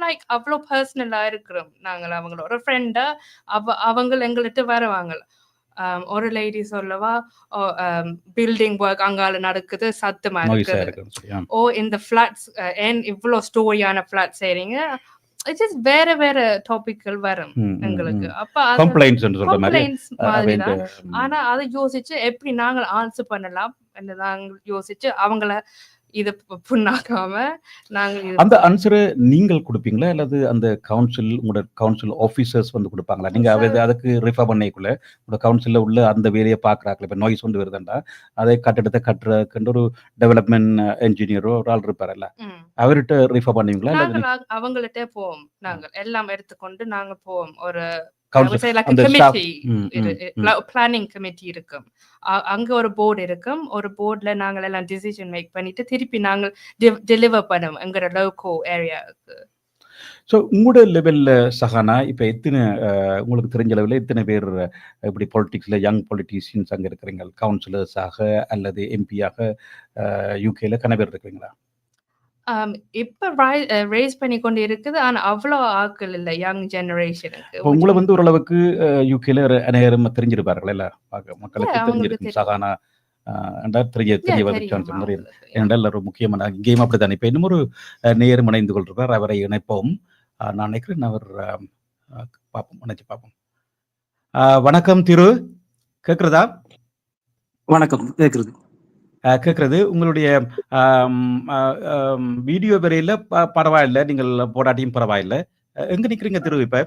Like அவ்வளோ பர்சனலா இருக்கிறோம் நாங்கள். அவங்களோட ஒரு ஃப்ரெண்டா அவங்க எங்கள்கிட்ட வருவாங்க. ஒரு லேடி சொல்லவா, பில்டிங் ஒர்க் அங்கால நடக்குது, சத்தமா இருக்குது. ஓ இந்த ஃபிளாட்ஸ் ஏன் இவ்வளோ ஸ்டோரியான ஃபிளாட் செய்றீங்க. வேற டாபிக்கள் வரும் எங்களுக்கு. அப்ப கம்ப்ளைண்ட்ஸ் மாதிரிதான். ஆனா அதை யோசிச்சு எப்படி நாங்கள் ஆன்சர் பண்ணலாம் நாங்கள் யோசிச்சு அவங்கள இது புண்ணாக்காம நாங்கள் அந்த ஆன்சரை நீங்கள் கொடுப்பீங்களா அல்லது அந்த கவுன்சில் உங்களோட கவுன்சில் ஆஃபீஸர்ஸ் வந்து கொடுப்பாங்களா? நீங்க அதுக்கு ரிஃபர் பண்ணிக்குள்ள உங்களோட கவுன்சிலில் உள்ள அந்த வேலையை பார்க்குறாங்களா? இப்போ நாய்ஸ் கொண்டு வருதுண்டா அதை கட்டிடத்தை கட்டுறதுக்கு ஒரு டெவலப்மெண்ட் என்ஜினியரோ ஒரு ஆள் இருப்பார்ல, அவர்கிட்ட ரிஃபர் பண்ணுவீங்களா? அவங்கள்ட்ட போவோம். நாங்கள் எல்லாம் எடுத்துக்கொண்டு நாங்க போவோம். ஒரு பிளானிங் கமிட்டி இருக்கும். அங்க ஒரு போர்டு இருக்கும். ஒரு போர்டுல நாங்கள் எல்லாம் டிசிஷன் மேக் பண்ணிட்டு திருப்பி நாங்கள் டெலிவர் பண்ணுவோம் எங்க லோக்கல் ஏரியாவுக்கு. ஸோ உங்களோட லெவலில் சஹானா இப்போ எத்தனை உங்களுக்கு தெரிஞ்ச லெவலில் எத்தனை பேர் இப்படி பொலிட்டிக்ஸில் யங் பொலிட்டீஷியன்ஸ் அங்கே இருக்கிறீங்க? கவுன்சிலர்ஸாக அல்லது எம்பியாக யூகேல கன பேர் இருக்கிறீங்களா? இப்ப ரேஸ் பண்ணி கொண்டு இருக்குது. ஆனா அவ்வளவு ஆட்கள் இல்ல யங் ஜெனரேஷனுக்கு. உங்களை வந்து ஓரளவுக்கு யூகேல அநேகம் தெரிஞ்சிருப்பார்கள் இல்ல, மக்களுக்கு தெரிஞ்சிருக்கும் சஹானா தெரிய என்றால் ஒரு முக்கியமான கேம் அப்படித்தான். இப்ப இன்னும் ஒரு நேரம் இணைந்து கொள்றார், அவரை இணைப்போம். நான் நினைக்கிறேன் அவர் பார்ப்போம், நினைச்சு பார்ப்போம். வணக்கம் திரு, கேக்குறதா? வணக்கம், கேக்குறது கேட்கறது. உங்களுடைய வீடியோ வரையில பரவாயில்ல, நீங்கள் போடாட்டியும் பரவாயில்ல. எங்க நிக்கிறீங்க திரு? இப்ப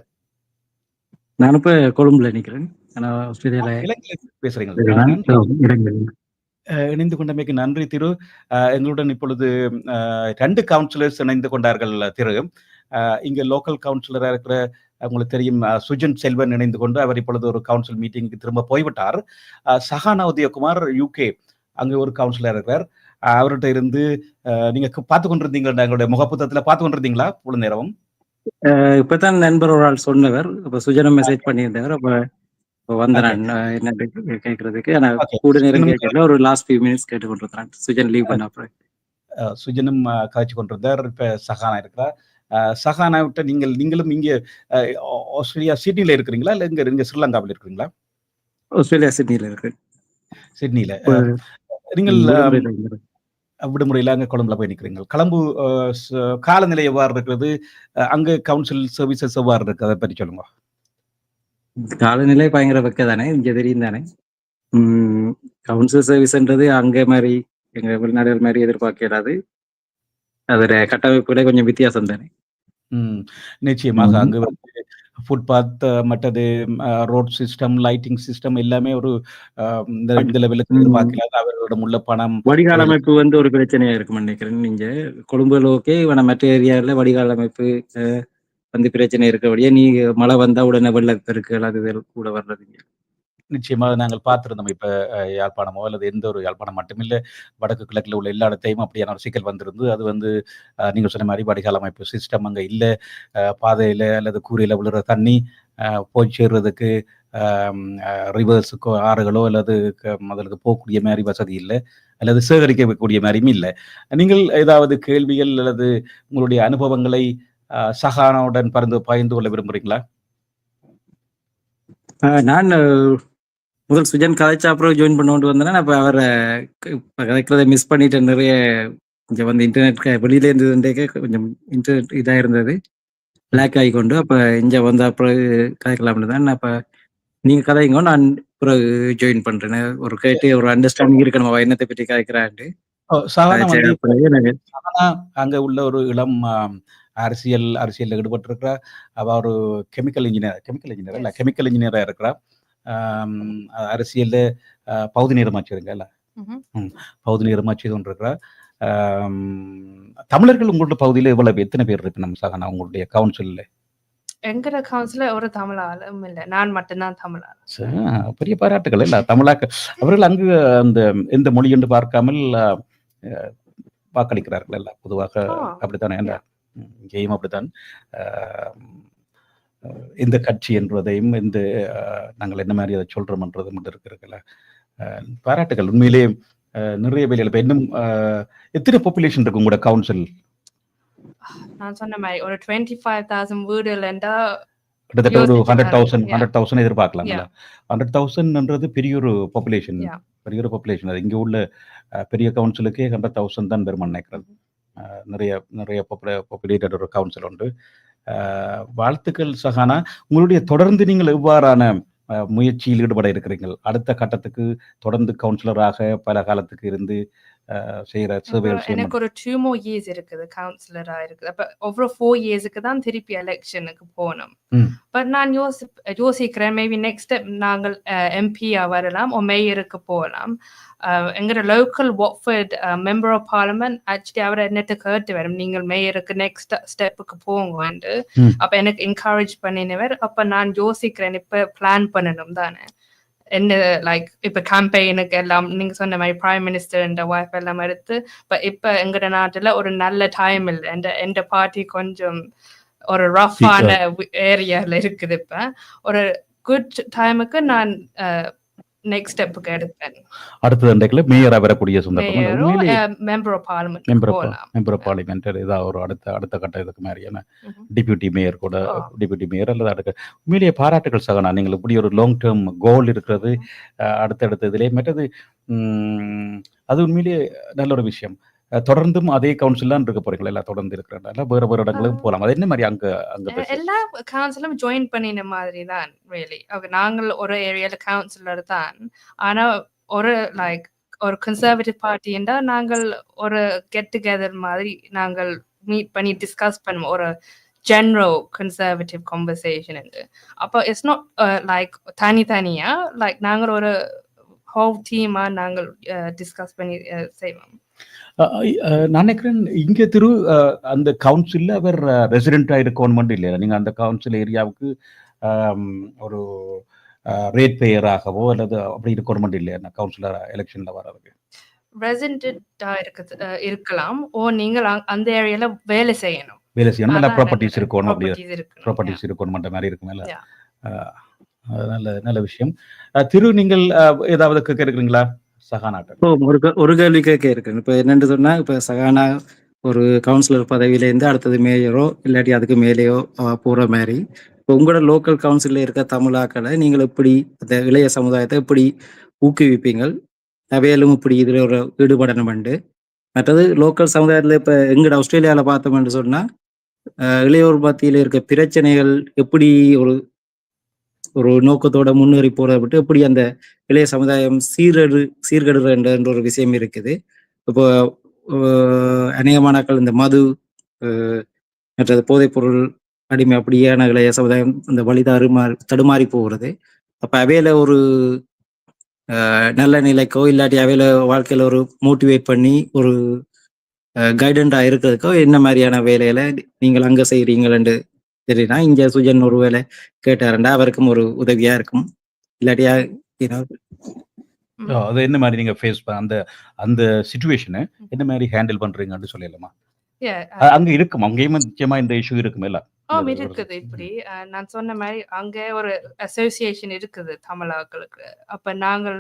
நான் இப்ப கொழும்புல நிக்கிறேன். பேசுறீங்க. இணைந்து கொண்டமைக்கு நன்றி திரு. எங்களுடன் இப்பொழுது 2 கவுன்சிலர்ஸ் இணைந்து கொண்டார்கள் திரு. இங்க லோக்கல் கவுன்சிலரா இருக்கிற உங்களுக்கு தெரியும் சுஜன் செல்வன் இணைந்து கொண்டு அவர் இப்பொழுது ஒரு கவுன்சில் மீட்டிங்க்கு திரும்ப போய்விட்டார். சஹானா உதயகுமார் யூகே அங்கே ஒரு கவுன்சிலர் இருக்கிறார். அவர்கிட்ட இருந்து நீங்க பார்த்து கொண்டிருந்தீங்களா? எங்களுடைய முகப்புத்தகத்துல பார்த்து கொண்டிருந்தீங்களா இவ்வளவு நேரமும்? இப்பதான் நண்பர் ஒரு ஆள் சொன்னவர், இப்ப சுஜனம் மெசேஜ் பண்ணியிருந்தவர். அப்ப வந்தேன் என்ன கேட்கறதுக்கு. ஆனா கூட நேரம் கேட்கல, ஒரு லாஸ்ட் ஃபியூ மினிட்ஸ் கேட்டு கொண்டிருக்கிறேன். சுஜன் லீவ் பண்ண அப்புறம் சுஜனும் காய்ச்சி கொண்டிருந்தார். இப்ப சஹானா இருக்கிறார். சஹானா விட்ட நீங்களும் இங்க ஆஸ்திரேலியா சிட்னில இருக்கிறீங்களா இல்ல இங்க ஸ்ரீலங்காவில் இருக்கிறீங்களா? ஆஸ்திரேலியா சிட்னில இருக்கு. சிட்னில நீங்கள் விடுமுறையில அங்க கொழும்புல போய் நிக்கிறீங்க. கொழும்பு காலநிலை எவ்வாறு இருக்கிறது? அங்க கவுன்சில் சர்வீசஸ் எவ்வாறு இருக்கு? அதை பற்றி சொல்லுங்க. காலநிலை பயங்கர வெக்க தானே, இங்க தெரியும் தானே. கவுன்சில் சர்வீஸ்ன்றது அங்க மாதிரி எங்க வெளிநாடுகள் மாதிரி எதிர்பார்க்கிறாது. அதோட கட்டமைப்புல கொஞ்சம் வித்தியாசம் தானே. நிச்சயமாக அங்க வந்து ஃபுட்பாத் மற்றது ரோட் சிஸ்டம், லைட்டிங் சிஸ்டம் எல்லாமே ஒரு இந்த லெவலுக்கு எதிர்பார்க்கலாது. அவர்களிடம் உள்ள பணம், வடிகால் அமைப்பு வந்து ஒரு பிரச்சனையா இருக்குன்னு நினைக்கிறேன். நீங்க கொழும்புல ஓகே, மற்ற ஏரியாவில் வடிகால் அமைப்பு வந்து பிரச்சனை இருக்கபடியே நீங்க மழை வந்தா உடனே வெள்ளப்பெருக்கள் அது கூட வர்றதுங்க. நிச்சயமாக நாங்கள் பார்த்திருந்தோம். இப்ப யாழ்ப்பாணமோ அல்லது எந்த ஒரு யாழ்ப்பாணம் மட்டுமில்லை, வடக்கு கிழக்குல உள்ள எல்லா இடத்தையும் அப்படியான ஒரு சிக்கல் வந்திருந்து. அது வந்து நீங்க சொன்ன மாதிரி வடிகால் அமைப்பு சிஸ்டம் அங்க இல்லை. பாதையில அல்லது கூரையில விழுற தண்ணி போய் சேர்றதுக்கு ரிவர்ஸுக்கோ ஆறுகளோ அல்லது முதலுக்கு போகக்கூடிய மாதிரி வசதி இல்லை, அல்லது சேகரிக்கக்கூடிய மாதிரியும் இல்லை. நீங்கள் ஏதாவது கேள்விகள் அல்லது உங்களுடைய அனுபவங்களை சஹானாவுடன் பகிர்ந்து கொள்ள விரும்புறீங்களா? நான் முதல் சுஜன் கதைச்சா அப்புறம் ஜாயின் பண்ண வந்தேன்னா அப்போ அவரை கதைக்கிறத மிஸ் பண்ணிட்டேன். நிறைய கொஞ்சம் வந்து இன்டர்நெட் வெளியில இருந்ததுன்றே கொஞ்சம் இன்டர்நெட் இதாக இருந்தது, பிளாக் ஆகி கொண்டு. அப்போ இங்கே வந்து அப்புறம் கதைக்கலாம்னு தான். அப்போ நீங்கள் கதைங்க, நான் பிறகு ஜாயின் பண்ணுறேன். ஒரு கேட்டு ஒரு அண்டர்ஸ்டாண்டிங் இருக்கணும், அவள் என்னத்தை பற்றி கதைக்கிறான்ட்டு. அங்க உள்ள ஒரு இளம் அரசியல்ல ஈடுபட்டிருக்கிறா. அவ ஒரு கெமிக்கல் இன்ஜினியரா இருக்கிறா. அரசியல்ல பகுதி நேரமாச்சுருங்கல்ல, பகுதி நேரமாச்சு கொண்டிருக்கிறா. தமிழர்கள் உங்களோட பகுதியில இவ்வளவு எத்தனை பேர் இருக்கு நம்ம சகனா உங்களுடைய கவுன்சில்ல? எங்கட கவுன்சில ஒரு தமிழாலும் இல்ல, நான் மட்டும்தான் தமிழாள். பெரிய பாராட்டுகள் இல்ல தமிழாக்க. அவர்கள் அங்கு அந்த எந்த மொழி என்று பார்க்காமல் வாக்களிக்கிறார்கள் எல்லாம் பொதுவாக. அப்படித்தானே? இங்கேயும் அப்படித்தான். எந்த கட்சி என்பதையும் இந்த நாங்கள் என்ன மாதிரி அதை சொல்றோம்ன்றதும் இருக்குல்ல. பாராட்டுகள் உண்மையிலே. நிறைய வேலைகள். இப்ப இன்னும் எத்தனை பாப்புலேஷன் இருக்கு உங்களோட கவுன்சில்? நான் சொன்ன மாதிரி ஒரு 25,000 வீடுலண்டா கிட்டத்தட்ட ஒரு 100,000 எதிர்பார்க்கலாம்ல. 100,000ன்றது பெரிய ஒரு பாப்புலேஷன், பெரிய ஒரு பாப்புலேஷன். அது இங்க உள்ள பெரிய கவுன்சிலுக்கே 100,000 தான் பெருமை நினைக்கிறேன். நிறைய பாப்புலேட்டட் ஒரு கவுன்சில் உண்டு. வாழ்த்துக்கள் சஹானா. உங்களுடைய தொடர்ந்து நீங்கள் எவ்வாறான முயற்சியில் ஈடுபட இருக்கிறீர்கள்? அடுத்த கட்டத்துக்கு தொடர்ந்து கவுன்சிலராக பல காலத்துக்கு இருந்து செய்யற சேவைகள். எனக்கு ஒரு 2 more years இருக்குது கவுன்சிலரா இருக்குது. அப்ப ஒவ்வொரு 4 yearsக்கு தான் திருப்பி எலெக்ஷனுக்கு போகணும். பட் நான் யோசிக்கிறேன், மேபி நெக்ஸ்ட் ஸ்டெப் நாங்கள் எம்பியா வரலாம், மேயருக்கு போகலாம். எங்களோட local Watford member of parliament actually அவரை என்னட்டு கேட்டு வரும், நீங்கள் மேயருக்கு நெக்ஸ்ட் ஸ்டெப்புக்கு போங்கன்னு. அப்ப எனக்கு என்கரேஜ் பண்ணினவர். அப்ப நான் யோசிக்கிறேன், இப்ப பிளான் பண்ணணும் தானே என்ன, லைக் இப்ப கேம்பெயினுக்கு எல்லாம் நீங்க சொன்ன மாதிரி பிரைம் மினிஸ்டர் என்ற வாய்ப்பு எல்லாம் எடுத்து. இப்ப எங்கட நாட்டுல ஒரு நல்ல டைம் இல்லை. எந்த பார்ட்டி கொஞ்சம் ஒரு ரஃபான ஏரியால இருக்குது. இப்ப ஒரு குட் டைமுக்கு நான் நெக்ஸ்ட் ஸ்டெப்புக்கு எடுப்பேன். அடுத்தது மேயரா வரக்கூடிய சந்தர்ப்பம், member of parliament, member of parliament ஏதாவது ஒரு அடுத்த கட்ட இதுக்கு மாதிரியான டிப்யூட்டி மேயர் கூட, டிப்யூட்டி மேயர் அல்லது அடுத்த. உண்மையிலேயே பாராட்டுகள் சகனா. நீங்கள் இப்படி ஒரு லாங் டேர்ம் கோல் இருக்கிறது அடுத்தடுத்த இதிலே. மற்றது அது உண்மையிலேயே நல்ல ஒரு விஷயம். தொடர்ந்தும் அதே கவுன்சில் தான் இருக்க போறீங்களா? எல்லாம் தொடர்ந்து இருக்கிறனால வேற இடங்களுக்கும் போகலாம். அது என்ன மாதிரி அங்க எல்லா கவுன்சிலும் ஜாயின் பண்ணின மாதிரி தான். ரியலி நாங்கள் ஒரு ஏரியால கவுன்சிலர் தான். ஆனா ஒரு லைக் ஒரு கன்சர்வேட்டிவ் பார்ட்டின்னா நாங்கள் ஒரு கெட் டுகெதர் மாதிரி நாங்கள் மீட் பண்ணி டிஸ்கஸ் பண்ணுவோம், ஒரு ஜெனரல் கன்சர்வேட்டிவ் கான்வர்சேஷன். அப்போ இட்ஸ் நாட் லைக் தனியா, லைக் நாங்கள் ஒரு ஹோல் டீமா நாங்கள் டிஸ்கஸ் பண்ணி செய்வோம். நான் நினைக்கிறேன் இங்க அந்த கவுன்சில்ல அவர் ரெசிடென்டா இருக்கணும் இல்லையா? நீங்க அந்த கவுன்சில் ஏரியாவுக்கு ஒரு ரேட் பேயராகவோ அல்லது அப்படி இருக்கணும் இல்லையா கவுன்சிலர் எலெக்ஷன்ல வர்றதுக்கு? ரெசிடென்டா இருக்கலாம், நீங்கள் அந்த ஏரியால வேலை செய்யணும், நல்ல ப்ராப்பர்ட்டிஸ் இருக்கணும், அப்படி ப்ராப்பர்ட்டிஸ் இருக்கணும் மாதிரி இருக்குமே. நல்ல விஷயம். நீங்கள் ஏதாவது கேட்க இருக்கிறீங்களா சகானாட்ட? ஒரு கேள்வி கேட்க இருக்கு. இப்ப என்னன்னு சொன்னா, இப்ப சகானா ஒரு கவுன்சிலர் பதவியில இருந்து அடுத்தது மேயரோ இல்லாட்டி அதுக்கு மேலேயோ போற மாதிரி, இப்போ உங்களோட லோக்கல் கவுன்சில்ல இருக்க தமிழாக்களை நீங்கள் எப்படி அந்த இளைய சமுதாயத்தை எப்படி ஊக்குவிப்பீங்க? அவையிலும் இப்படி இதுல ஒரு ஈடுபடணும். மற்றது லோக்கல் சமுதாயத்துல இப்ப எங்கட ஆஸ்திரேலியால பார்த்தோம்னு சொன்னா, இளையோர் மத்தியில இருக்க பிரச்சனைகள் எப்படி ஒரு நோக்கத்தோட முன்னேறி போறதை விட்டு எப்படி அந்த இளைய சமுதாயம் சீர்கெடுற ஒரு விஷயம் இருக்குது. இப்போ அநேகமானாக்கள் இந்த மது மற்றது போதைப் பொருள் அடிமை அப்படியான இளைய சமுதாயம் இந்த வழி தடுமாறி போகிறது. அப்ப அவையில ஒரு நல்ல நிலைக்கோ இல்லாட்டி அவையில வாழ்க்கையில ஒரு மோட்டிவேட் பண்ணி ஒரு கைடண்டா இருக்கிறதுக்கோ என்ன மாதிரியான வேலையில நீங்கள் அங்க செய்யறீங்களு சரினா, இங்க சுஜன் ஒரு வேலை கேட்டாருண்டா அவருக்கும் ஒரு உதவியா இருக்கும். இல்லாட்டியா அது என்ன மாதிரி நீங்க ஃபேஸ் அந்த சிச்சுவேஷனை என்ன மாதிரி ஹேண்டில் பண்றீங்கன்னு சொல்லலாமா? Yeah, அங்க இருக்கும். அங்கேயும் நிச்சயமா இந்த இஷ்யூ இருக்கும் இல்ல? இருக்குது இப்படி. நான் சொன்ன மாரி அங்க ஒரு அசோசியேஷன் இருக்குது தமிழாக்களுக்கு. அப்ப நாங்கள்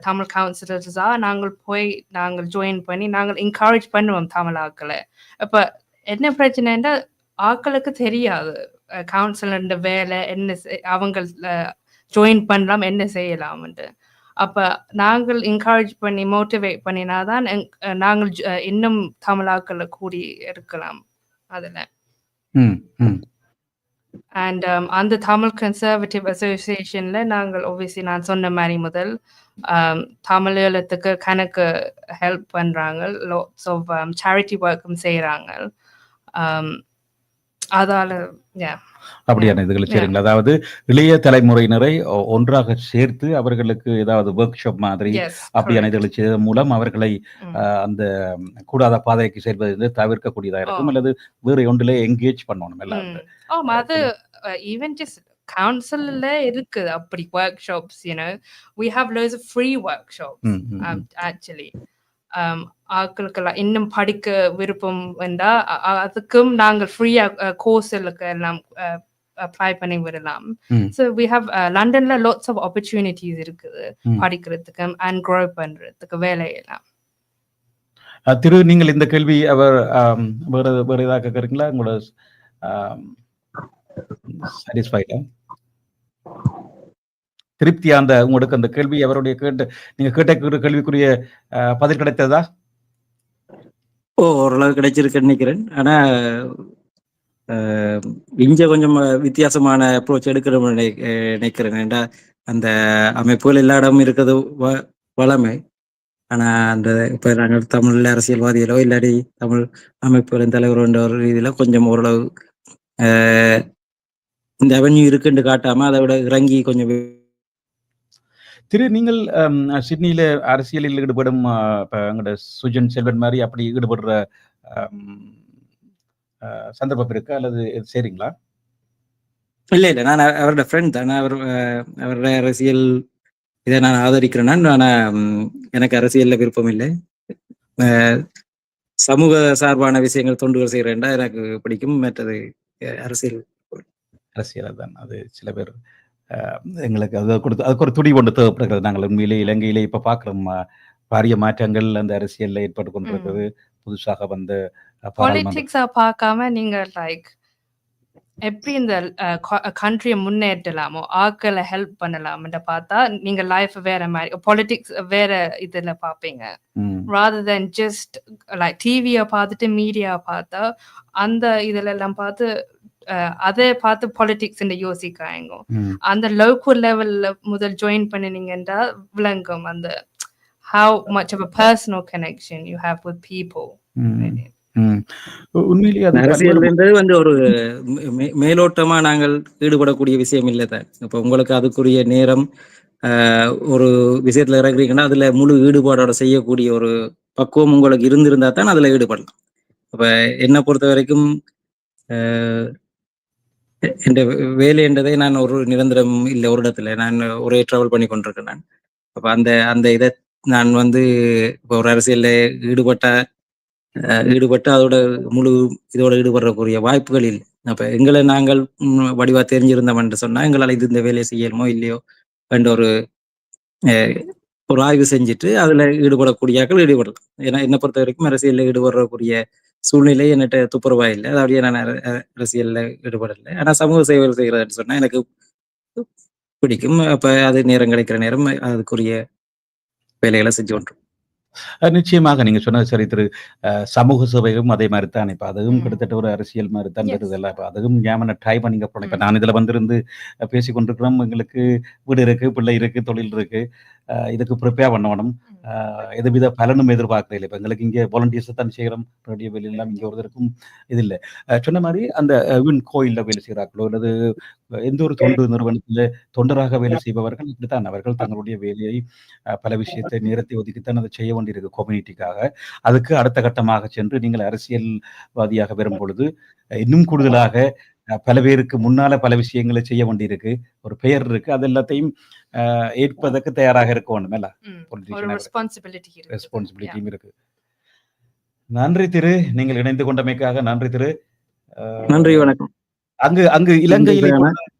தமிழ் கவுன்சிலர்ஸா நாங்கள் போய் நாங்கள் ஜாயின் பண்ணி நாங்கள் என்கரேஜ் பண்ணுவோம் தமிழாக்களை. அப்ப என்ன பிரச்சனைன்னா ஆக்களுக்கு தெரியாது கவுன்சிலர் வேலை என்ன அவங்க ஜாயின் பண்ணலாம் என்ன செய்யலாம்ட்டு. அப்ப நாங்கள் என்கரேஜ் பண்ணி மோட்டிவேட் பண்ணினாதான் நாங்கள் இன்னும் தமிழாக்களை கூடி இருக்கலாம் அதுல. அண்ட் அந்த தமிழ் கன்சர்வேட்டிவ் அசோசியேஷன்ல நாங்கள் obviously நான் சொன்ன மாதிரி முதல் தமிழ் எழுத்துக்கு கணக்கு ஹெல்ப் பண்றாங்க, லாட்ஸ் ஆஃப் சேரிட்டி ஒர்க்கும் செய்யறாங்க. அதால அப்படியான இதுகளை செய்றீங்களா? அதாவது இளைய தலைமுறையினரை ஒன்றாக சேர்த்து அவர்களுக்கு ஏதாவது ஒர்க் ஷாப் மாதிரி அப்படியான இதுகளை செய்வதன் மூலம் அவர்களை அந்த கூடாத பாதைக்கு சேர்வதிலிருந்து தவிர்க்கக்கூடியதா இருக்கும், அல்லது வேறு ஒன்றிலே என்கேஜ் பண்ணணும் எல்லாரும். அது ஈவன் ஜஸ்ட் கவுன்சில்ல இருக்குது அப்படி work shops. we have loads of free workshops actually. ஆட்களுக்கெல்லாம் இன்னும் படிக்க விருப்பம் வேண்டா அதுக்கும் நாங்கள் ஃப்ரீயா கோர்ஸ்களுக்கு எல்லாம் அப்ளை பண்ணி விடலாம். ஸோ we have லண்டன்ல lots of opportunities இருக்குது படிக்கிறதுக்கு அண்ட் க்ரோ பண்றதுக்கு வேலையெல்லாம். திரு, நீங்கள் இந்த கேள்வி அவர் வேற ஏதாவது கேட்கறீங்களா? உங்களோட சாட்டிஸ்ஃபைடா, திருப்தியா அந்த உங்களுக்கு அந்த கேள்வி அவருடைய நீங்க கேட்ட கேள்விக்குரிய பதில் கிடைத்ததா? ஓரளவு கிடைச்சிருக்குன்னு நினைக்கிறேன். ஆனா இங்க கொஞ்சம் வித்தியாசமான அப்ரோச் எடுக்கணும்னு நினைக்கிறேன். ஏன்னா அந்த அமைப்புகள் எல்லா இடமும் இருக்கிறது வளமை. ஆனா அந்த இப்ப நாங்கள் தமிழ் அரசியல்வாதிகளோ இல்லாட்டி தமிழ் அமைப்புகளின் தலைவர் என்ற ஒரு ரீதியில கொஞ்சம் ஓரளவு இந்த அவென்யூ இருக்குன்னு காட்டாம அதை விட இறங்கி கொஞ்சம். திரு, நீங்கள் சிட்னியில அரசியலில் ஈடுபடும் எங்களோட சுஜன் செல்வன் மாதிரி அப்படி ஈடுபடுற சந்தர்ப்பம் இருக்கு அல்லது சரிங்களா? இல்ல நான் அவரோட ஃப்ரெண்ட் தான். அவரோட அரசியல் இதை நான் ஆதரிக்கிறேன்னா, ஆனா எனக்கு அரசியல்ல விருப்பம் இல்லை. சமூக சார்பான விஷயங்கள் தொண்டுகள் செய்யறேன்டா எனக்கு பிடிக்கும். மற்றது அரசியல் தான். அது சில பேர் எங்களுக்கு அதுக்கு ஒரு துடி ஒன்று தேவைப்படுகிறது. நாங்கள் உண்மையிலே இலங்கையிலே இப்ப பார்க்கிறோம் பாரிய மாற்றங்கள் அந்த அரசியல்ல ஏற்பட்டு கொண்டிருக்கிறது. புதுசாக வந்த பாலிடிக்ஸா பார்க்காம நீங்க லைக் எப்படி இந்த கண்ட்ரியை முன்னேற்றலாமோ ஆக்களை ஹெல்ப் பண்ணலாம்னு பார்த்தா நீங்க லைஃப் வேற மாதிரி பாலிடிக்ஸ் வேற இதுல பாப்பீங்க. rather than just like டிவியை பார்த்துட்டு மீடியா பார்த்தா அந்த இதுல எல்லாம் பார்த்து அதை பார்த்து பாலிடிக்ஸ் யோசிக்காங்க. அந்த லோக்கல் லெவல்ல முதல் ஜாயின் பண்ணினீங்கன்னா விளங்கும் அந்த how much of a personal connection you have with people. அரசியல்ன்றது வந்து ஒரு மேலோட்டமா நாங்கள் ஈடுபடக்கூடிய விஷயம் இல்லை தான். இப்ப உங்களுக்கு அதுக்குரிய நேரம் ஒரு விஷயத்துல இறங்குறீங்கன்னா அதுல முழு ஈடுபாடோட செய்யக்கூடிய ஒரு பக்குவம் உங்களுக்கு இருந்திருந்தா தான் அதுல ஈடுபடலாம். அப்ப என்னை பொறுத்த வரைக்கும் என் வேலை என்றதை நான் ஒரு நிரந்தரம் இல்லை, ஒரு இடத்துல நான் ஒரே டிராவல் பண்ணி கொண்டிருக்கேன் நான். அப்ப அந்த இதை நான் வந்து இப்போ ஒரு அரசியல்ல ஈடுபட்டு அதோட முழு இதோட ஈடுபடுறக்கூடிய வாய்ப்புகள் இல்லை. அப்ப எங்களை நாங்கள் வடிவா தெரிஞ்சிருந்தோம் என்று சொன்னா எங்களால் இது இந்த வேலையை செய்யணுமோ இல்லையோ என்ற ஒரு ஆய்வு செஞ்சுட்டு அதுல ஈடுபடக்கூடியாக்கள் ஈடுபடலாம். ஏன்னா என்னை பொறுத்த வரைக்கும் அரசியல்ல ஈடுபடுறக்கூடிய சூழ்நிலை என்னட்ட துப்புரவா இல்லை. அதாவது நான் அரசியல்ல ஈடுபடலை. ஆனா சமூக சேவைகள் செய்யறதுன்னு சொன்னா எனக்கு பிடிக்கும். அப்ப அது நேரம் கிடைக்கிற நேரம் அதுக்குரிய வேலைகளை செஞ்சு கொண்டோம். நிச்சயமாக நீங்க சொன்னது சரி திரு. சமூக சேவையும் அதே மாதிரி தான். இப்ப அதுவும் கிட்டத்தட்ட ஒரு அரசியல் மாதிரி தான் வருதல்ல. இப்ப அதுவும் ஏமான ட்ரை பண்ணிங்க போனோம். இப்ப நான் இதுல வந்திருந்து பேசி கொண்டிருக்கிறோம். எங்களுக்கு வீடு இருக்கு, பிள்ளை இருக்கு, தொழில் இருக்கு. இதுக்கு ப்ரிப்பேர் பண்ணணும். எதுவித பலனும் எதிர்பார்க்கல. இப்ப எங்களுக்கு இங்கே வாலண்டியர்ஸ் தான் செய்யறோம். ரேடியோ வேலை எல்லாம் இங்கே ஒருத்தருக்கும் இது இல்லை. சொன்ன மாதிரி அந்த கோயில்ல வேலை செய்கிறார்களோ அல்லது எந்த ஒரு தொண்டு நிறுவனத்துல தொண்டராக வேலை செய்பவர்கள் இப்படித்தான் அவர்கள் தங்களுடைய வேலையை பல விஷயத்தை நேரத்தை ஒதுக்கித்தான் அதை செய்ய வேண்டியிருக்கு கம்யூனிட்டிக்காக. அதுக்கு அடுத்த கட்டமாக சென்று நீங்கள் அரசியல்வாதியாக வரும் பொழுது இன்னும் கூடுதலாக பல பேருக்கு முன்னால பல விஷயங்களை செய்ய வேண்டியிருக்கு. ஒரு பெயர் இருக்கு, அது எல்லாத்தையும் ஏற்பதற்கு தயாராக இருக்க வேண்டும். ரெஸ்பான்சிபிலிட்டியும் இருக்கு. நன்றி திரு. நீங்கள் இணைந்து கொண்டமைக்காக நன்றி திரு. நன்றி, வணக்கம். அங்கு இலங்கையில் நன்றி, இப்பொழுது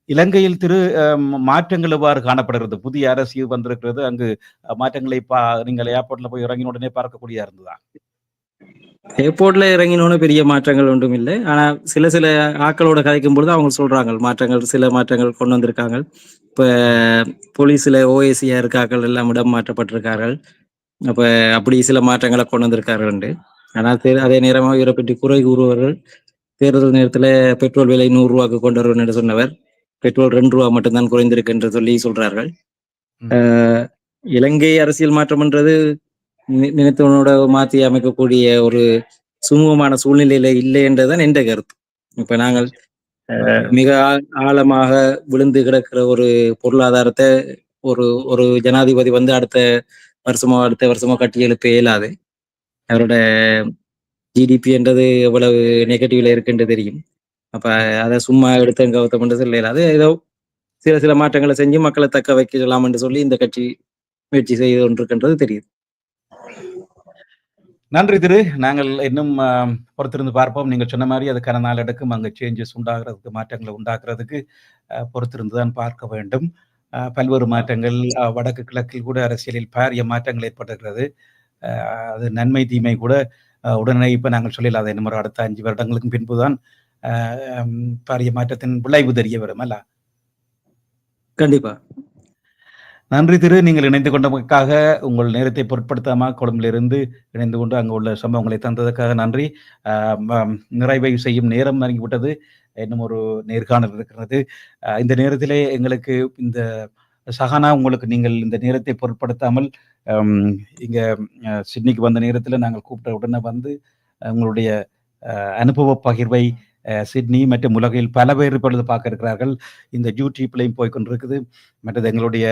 இலங்கையில் திரு மாற்றங்கள் எவ்வாறு காணப்படுகிறது? புதிய அரசு வந்திருக்கிறது. அங்கு மாற்றங்களை நீங்கள் ஏர்போர்ட்ல போய் இறங்கின உடனே பார்க்கக்கூடியதா இருந்ததா? ஏர்போர்ட்ல இறங்கினோன்னு பெரிய மாற்றங்கள் ஒன்றும் இல்லை. ஆனா சில ஆட்களோட கதைக்கும் பொழுது அவங்க சொல்றாங்க சில மாற்றங்கள் கொண்டு வந்திருக்காங்க. இப்ப போலீஸ்ல ஓஏசியா இருக்கார்கள் எல்லாம் இடம் மாற்றப்பட்டிருக்கார்கள். அப்ப அப்படி சில மாற்றங்களை கொண்டு வந்திருக்கார்கள். ஆனா அதே நேரமாக இவரை பற்றி குறை கூறுவார்கள். தேர்தல் நேரத்துல பெட்ரோல் விலை 100 ரூபாய்க்கு கொண்டு வருவேன் என்று சொன்னவர் பெட்ரோல் 2 ரூபா மட்டும்தான் குறைந்திருக்கு என்று சொல்லி சொல்றார்கள். இலங்கை அரசியல் மாற்றம்ன்றது நினைத்தவனோட மாற்றி அமைக்கக்கூடிய ஒரு சுமூகமான சூழ்நிலையில இல்லை என்றுதான் என்ற கருத்து. இப்ப நாங்கள் மிக ஆழமாக விழுந்து கிடக்கிற ஒரு பொருளாதாரத்தை ஒரு ஜனாதிபதி வந்து அடுத்த வருஷமோ கட்டி எழுப்ப இயலாது. அவரோட ஜிடிபி என்றது எவ்வளவு நெகட்டிவ்ல இருக்குன்னு தெரியும். அப்ப அதை சும்மா எடுத்து கவுத்தம் என்று சொல்ல இயலாது. ஏதோ சில மாற்றங்களை செஞ்சு மக்களை தக்க வைக்கலாம் என்று சொல்லி இந்த கட்சி முயற்சி செய்து கொண்டிருக்கின்றது தெரியுது. நன்றி திரு. நாங்கள் இன்னும் பொறுத்திருந்து பார்ப்போம். நீங்கள் சொன்ன மாதிரி அதுக்கான நாள் எடுக்கும். அங்கே சேஞ்சஸ் உண்டாகிறதுக்கு, மாற்றங்களை உண்டாக்குறதுக்கு பொறுத்திருந்து தான் பார்க்க வேண்டும். பல்வேறு மாற்றங்கள் வடக்கு கிழக்கில் கூட அரசியலில் பாரிய மாற்றங்கள் ஏற்பட்டிருக்கிறது. அது நன்மை தீமை கூட உடனே இப்ப நாங்கள் சொல்லல. இன்னும் அடுத்த 5 வருடங்களுக்கும் பின்புதான் பாரிய மாற்றத்தின் விளைவு தெரிய வரும் அல்ல? கண்டிப்பா. நன்றி திரு. நீங்கள் இணைந்து கொண்டதற்காக, உங்கள் நேரத்தை பொருட்படுத்தாமல் கொழும்பிலிருந்து இணைந்து கொண்டு அங்கு உள்ள சம்பவங்களை தந்ததற்காக நன்றி. நிறைவை செய்யும் நேரம் நெருங்கிவிட்டது. இன்னும் ஒரு நேர்காணல் இருக்கிறது. இந்த நேரத்திலே எங்களுக்கு இந்த சஹானா, உங்களுக்கு நீங்கள் இந்த நேரத்தை பொருட்படுத்தாமல் இங்க சிட்னிக்கு வந்த நேரத்தில் நாங்கள் கூப்பிட்ட உடனே வந்து உங்களுடைய அனுபவ பகிர்வை சிட்னி மற்றும் உலகில் பல பேர் இப்பொழுது பார்க்க இருக்கிறார்கள். இந்த யூடியூப்லையும் போய்கொண்டிருக்குது. மற்றது எங்களுடைய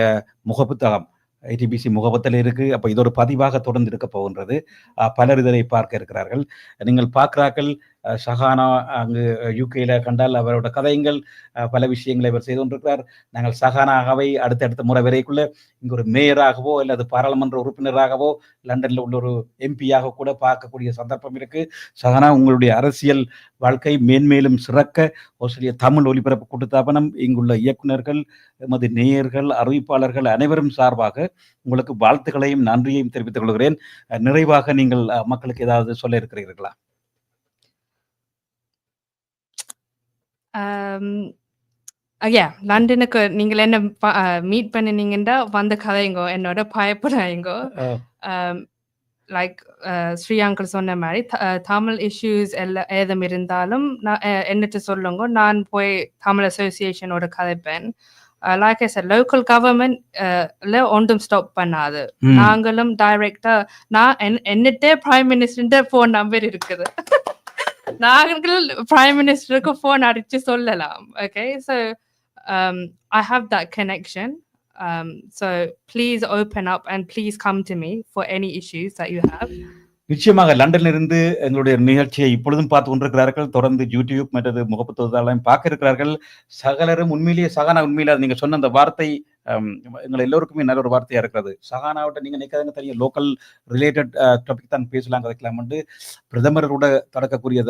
முகப்புத்தகம் ஐடிபிசி முகபத்தில் இருக்கு. அப்போ இது ஒரு பதிவாக தொடர்ந்து இருக்க போகின்றது. பலர் இதனை பார்க்க இருக்கிறார்கள். நீங்கள் பார்க்கிறார்கள். சஹானா அங்கு யூகேல கண்டால் அவரோட கதைகள் பல விஷயங்களை இவர் செய்து கொண்டிருக்கிறார். நாங்கள் சஹானாகவே அடுத்தடுத்த முறை வரைக்குள்ள இங்கு ஒரு மேயராகவோ அல்லது பாராளுமன்ற உறுப்பினராகவோ லண்டன்ல உள்ள ஒரு எம்பியாக கூட பார்க்கக்கூடிய சந்தர்ப்பம் இருக்கு. சஹானா, உங்களுடைய அரசியல் வாழ்க்கை மேன்மேலும் சிறக்க ஆஸ்திரேலிய தமிழ் ஒலிபரப்பு கூட்டுத்தாபனம், இங்குள்ள இயக்குநர்கள், எமது நேயர்கள், அறிவிப்பாளர்கள் அனைவரும் சார்பாக உங்களுக்கு வாழ்த்துக்களையும் நன்றியையும் தெரிவித்துக் கொள்கிறேன். நிறைவாக நீங்கள் மக்களுக்கு ஏதாவது சொல்ல இருக்கிறீர்களா? லண்டனுக்கு நீங்கள் என்ன மீட் பண்ணினீங்கன்னா வந்து கதைங்கோ, என்னோட பயப்படாதீங்கோ. லைக் ஸ்ரீ அங்கிள் சொன்ன மாதிரி தமிழ் இஷ்யூஸ் எல்லாம் ஏதும் இருந்தாலும் என்னட்டு சொல்லுங்க, நான் போய் தமிழ் அசோசியேஷனோட கதைப்பேன். Like I said, local government ஒன்றும் ஸ்டாப் பண்ணாது. நாங்களும் டைரக்டா என்னட்டே பிரைம் மினிஸ்டர் போன் நம்பர் இருக்குது. நாங்கள் பிரைம் மினிஸ்டருக்கு போன் அடிச்சு சொல்லலாம். Okay, so I have that connection. So please open up and please come to me for any issues that you have. நிச்சயமாக லண்டன்ல இருந்து எங்களுடைய நிகழ்ச்சியை இப்பொழுதும் பார்த்து கொண்டிருக்கிறார்கள். தொடர்ந்து யூடியூப் மற்றது முகப்புத்தகத்தையும் பார்க்க இருக்கிறார்கள். சகலரும் உண்மையிலேயே சகானா, உண்மையில நீங்க சொன்ன அந்த வார்த்தை எங்களை எல்லோருக்குமே நல்ல ஒரு வார்த்தையா இருக்கிறது. சகானாவிட்ட நீங்க நினைக்காதுங்க தெரியும், லோக்கல் ரிலேட்டட் டாபிக் தான் பேசலாம், கதைக்கலாம் என்று பிரதமரோட தொடக்கக்கூடிய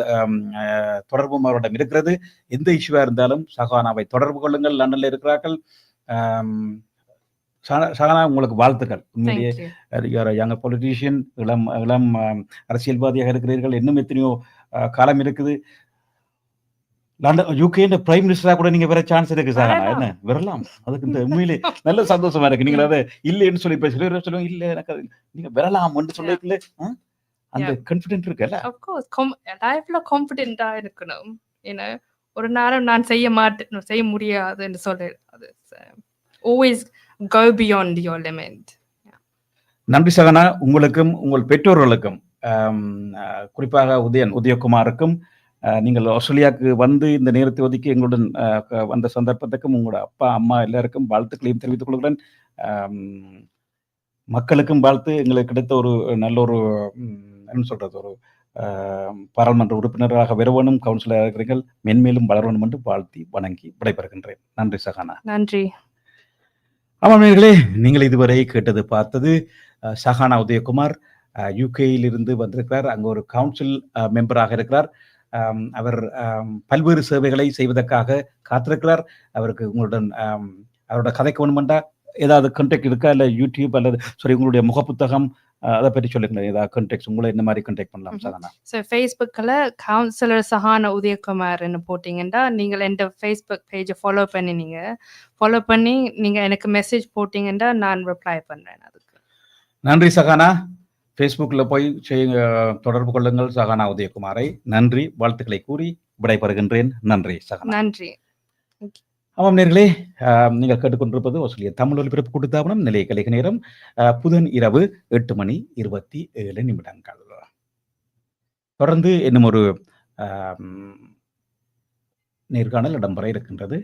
தொடர்பும் அவரிடம் இருக்கிறது. எந்த இஷ்யூவா இருந்தாலும் சகானாவை தொடர்பு கொள்ளுங்கள். லண்டன்ல இருக்கிறார்கள். சகானா, உங்களுக்கு வாழ்த்துக்கள். உண்மையிலேயே யங் பொலிட்டீஷியன், இளம் அரசியல்வாதியாக இருக்கிறீர்கள். இன்னும் எத்தனையோ காலம் இருக்குது. லண்டன் யூகே பிரைம் மினிஸ்டரா கூட நீங்க வேற சான்ஸ் இருக்கு சகானா. என்ன வரலாம்? அதுக்கு இந்த உண்மையிலே நல்ல சந்தோஷமா இருக்கு. நீங்க அதை இல்லைன்னு சொல்லி பேசுறீங்க, சொல்லுவாங்க இல்ல எனக்கு நீங்க வரலாம் என்று சொல்லிக்கல, அந்த கான்ஃபிடென்ட் இருக்குல்ல. ஆஃப் கோர்ஸ் லைஃப்ல கான்ஃபிடென்ட்டா இருக்கணும். ஏன்னா ஒரு நேரம் நான் செய்ய முடியாது என்று சொல்றது. Always go beyond your limit. நன்றி சகனா. உங்களுக்கும் உங்கள் பெற்றோர்களுக்கும் குறிப்பாக உதயகுமாருக்கும் நீங்கள் ஆஸ்திரேலியாவுக்கு வந்து இந்த நேரத்தை ஒதுக்கி எங்களுடன் வந்த சந்தர்ப்பத்துக்கும் உங்களோட அப்பா அம்மா எல்லாருக்கும் வாழ்த்துக்களையும் தெரிவித்துக் கொள்கிறேன். மக்களுக்கும் வாழ்த்து. எங்களுக்கு கிடைத்த ஒரு நல்ல ஒரு என்ன சொல்றது, ஒரு பாராளுமன்ற உறுப்பினராக வரவேணும், கவுன்சிலராக இருக்கிறீர்கள், மென்மேலும் வளரணும் என்று வாழ்த்தி வணங்கி விடைபெறுகின்றேன். நன்றி சகானா. நன்றி. ஆமாம் நேயர்களே, நீங்கள் இதுவரை கேட்டது பார்த்தது சஹானா உதயகுமார். யுகேயிலிருந்து வந்திருக்கிறார். அங்கு ஒரு கவுன்சில் மெம்பராக இருக்கிறார். அவர் பல்வேறு சேவைகளை செய்வதற்காக காத்திருக்கிறார். அவருக்கு உங்களுடன் அவரோட கதைக்கு வேணுமெண்டா ஏதாவது கான்டாக்ட் இருக்கா? இல்ல யூடியூப் அல்லது உங்களுடைய முகப்புத்தகம் அதை பற்றி சொல்லுங்களேன். ஏதாவது கான்டாக்ட் உங்களை என்ன மாதிரி கான்டாக்ட் பண்ணலாம் சகனா? ஸோ ஃபேஸ்புக்கில் கவுன்சிலர் சஹானா உதயகுமார்னு போட்டிங்கன்னா நீங்கள் என் ஃபேஸ்புக் பேஜை ஃபாலோ பண்ணி நீங்கள் எனக்கு மெசேஜ் போட்டிங்கன்னா நான் ரிப்ளை பண்ணுறேன் அதுக்கு. நன்றி சகானா. ஃபேஸ்புக்கில் போய் தொடர்பு கொள்ளுங்கள் சகானா உதயகுமாரை. நன்றி, வாழ்த்துக்களை கூறி விடைபெறுகின்றேன். நன்றி சகானா. நன்றி. ஆமாம் நேர்களே, நீங்கள் கேட்டுக்கொண்டிருப்பது ஆஸ்திரேலிய தமிழ் ஒலிபரப்பு கூட்டுத்தாபனம். நிலைய கலைக நேரம் புதன் இரவு 8:27. தொடர்ந்து இன்னும் ஒரு நேர்காணல் இடம்பெற இருக்கின்றது.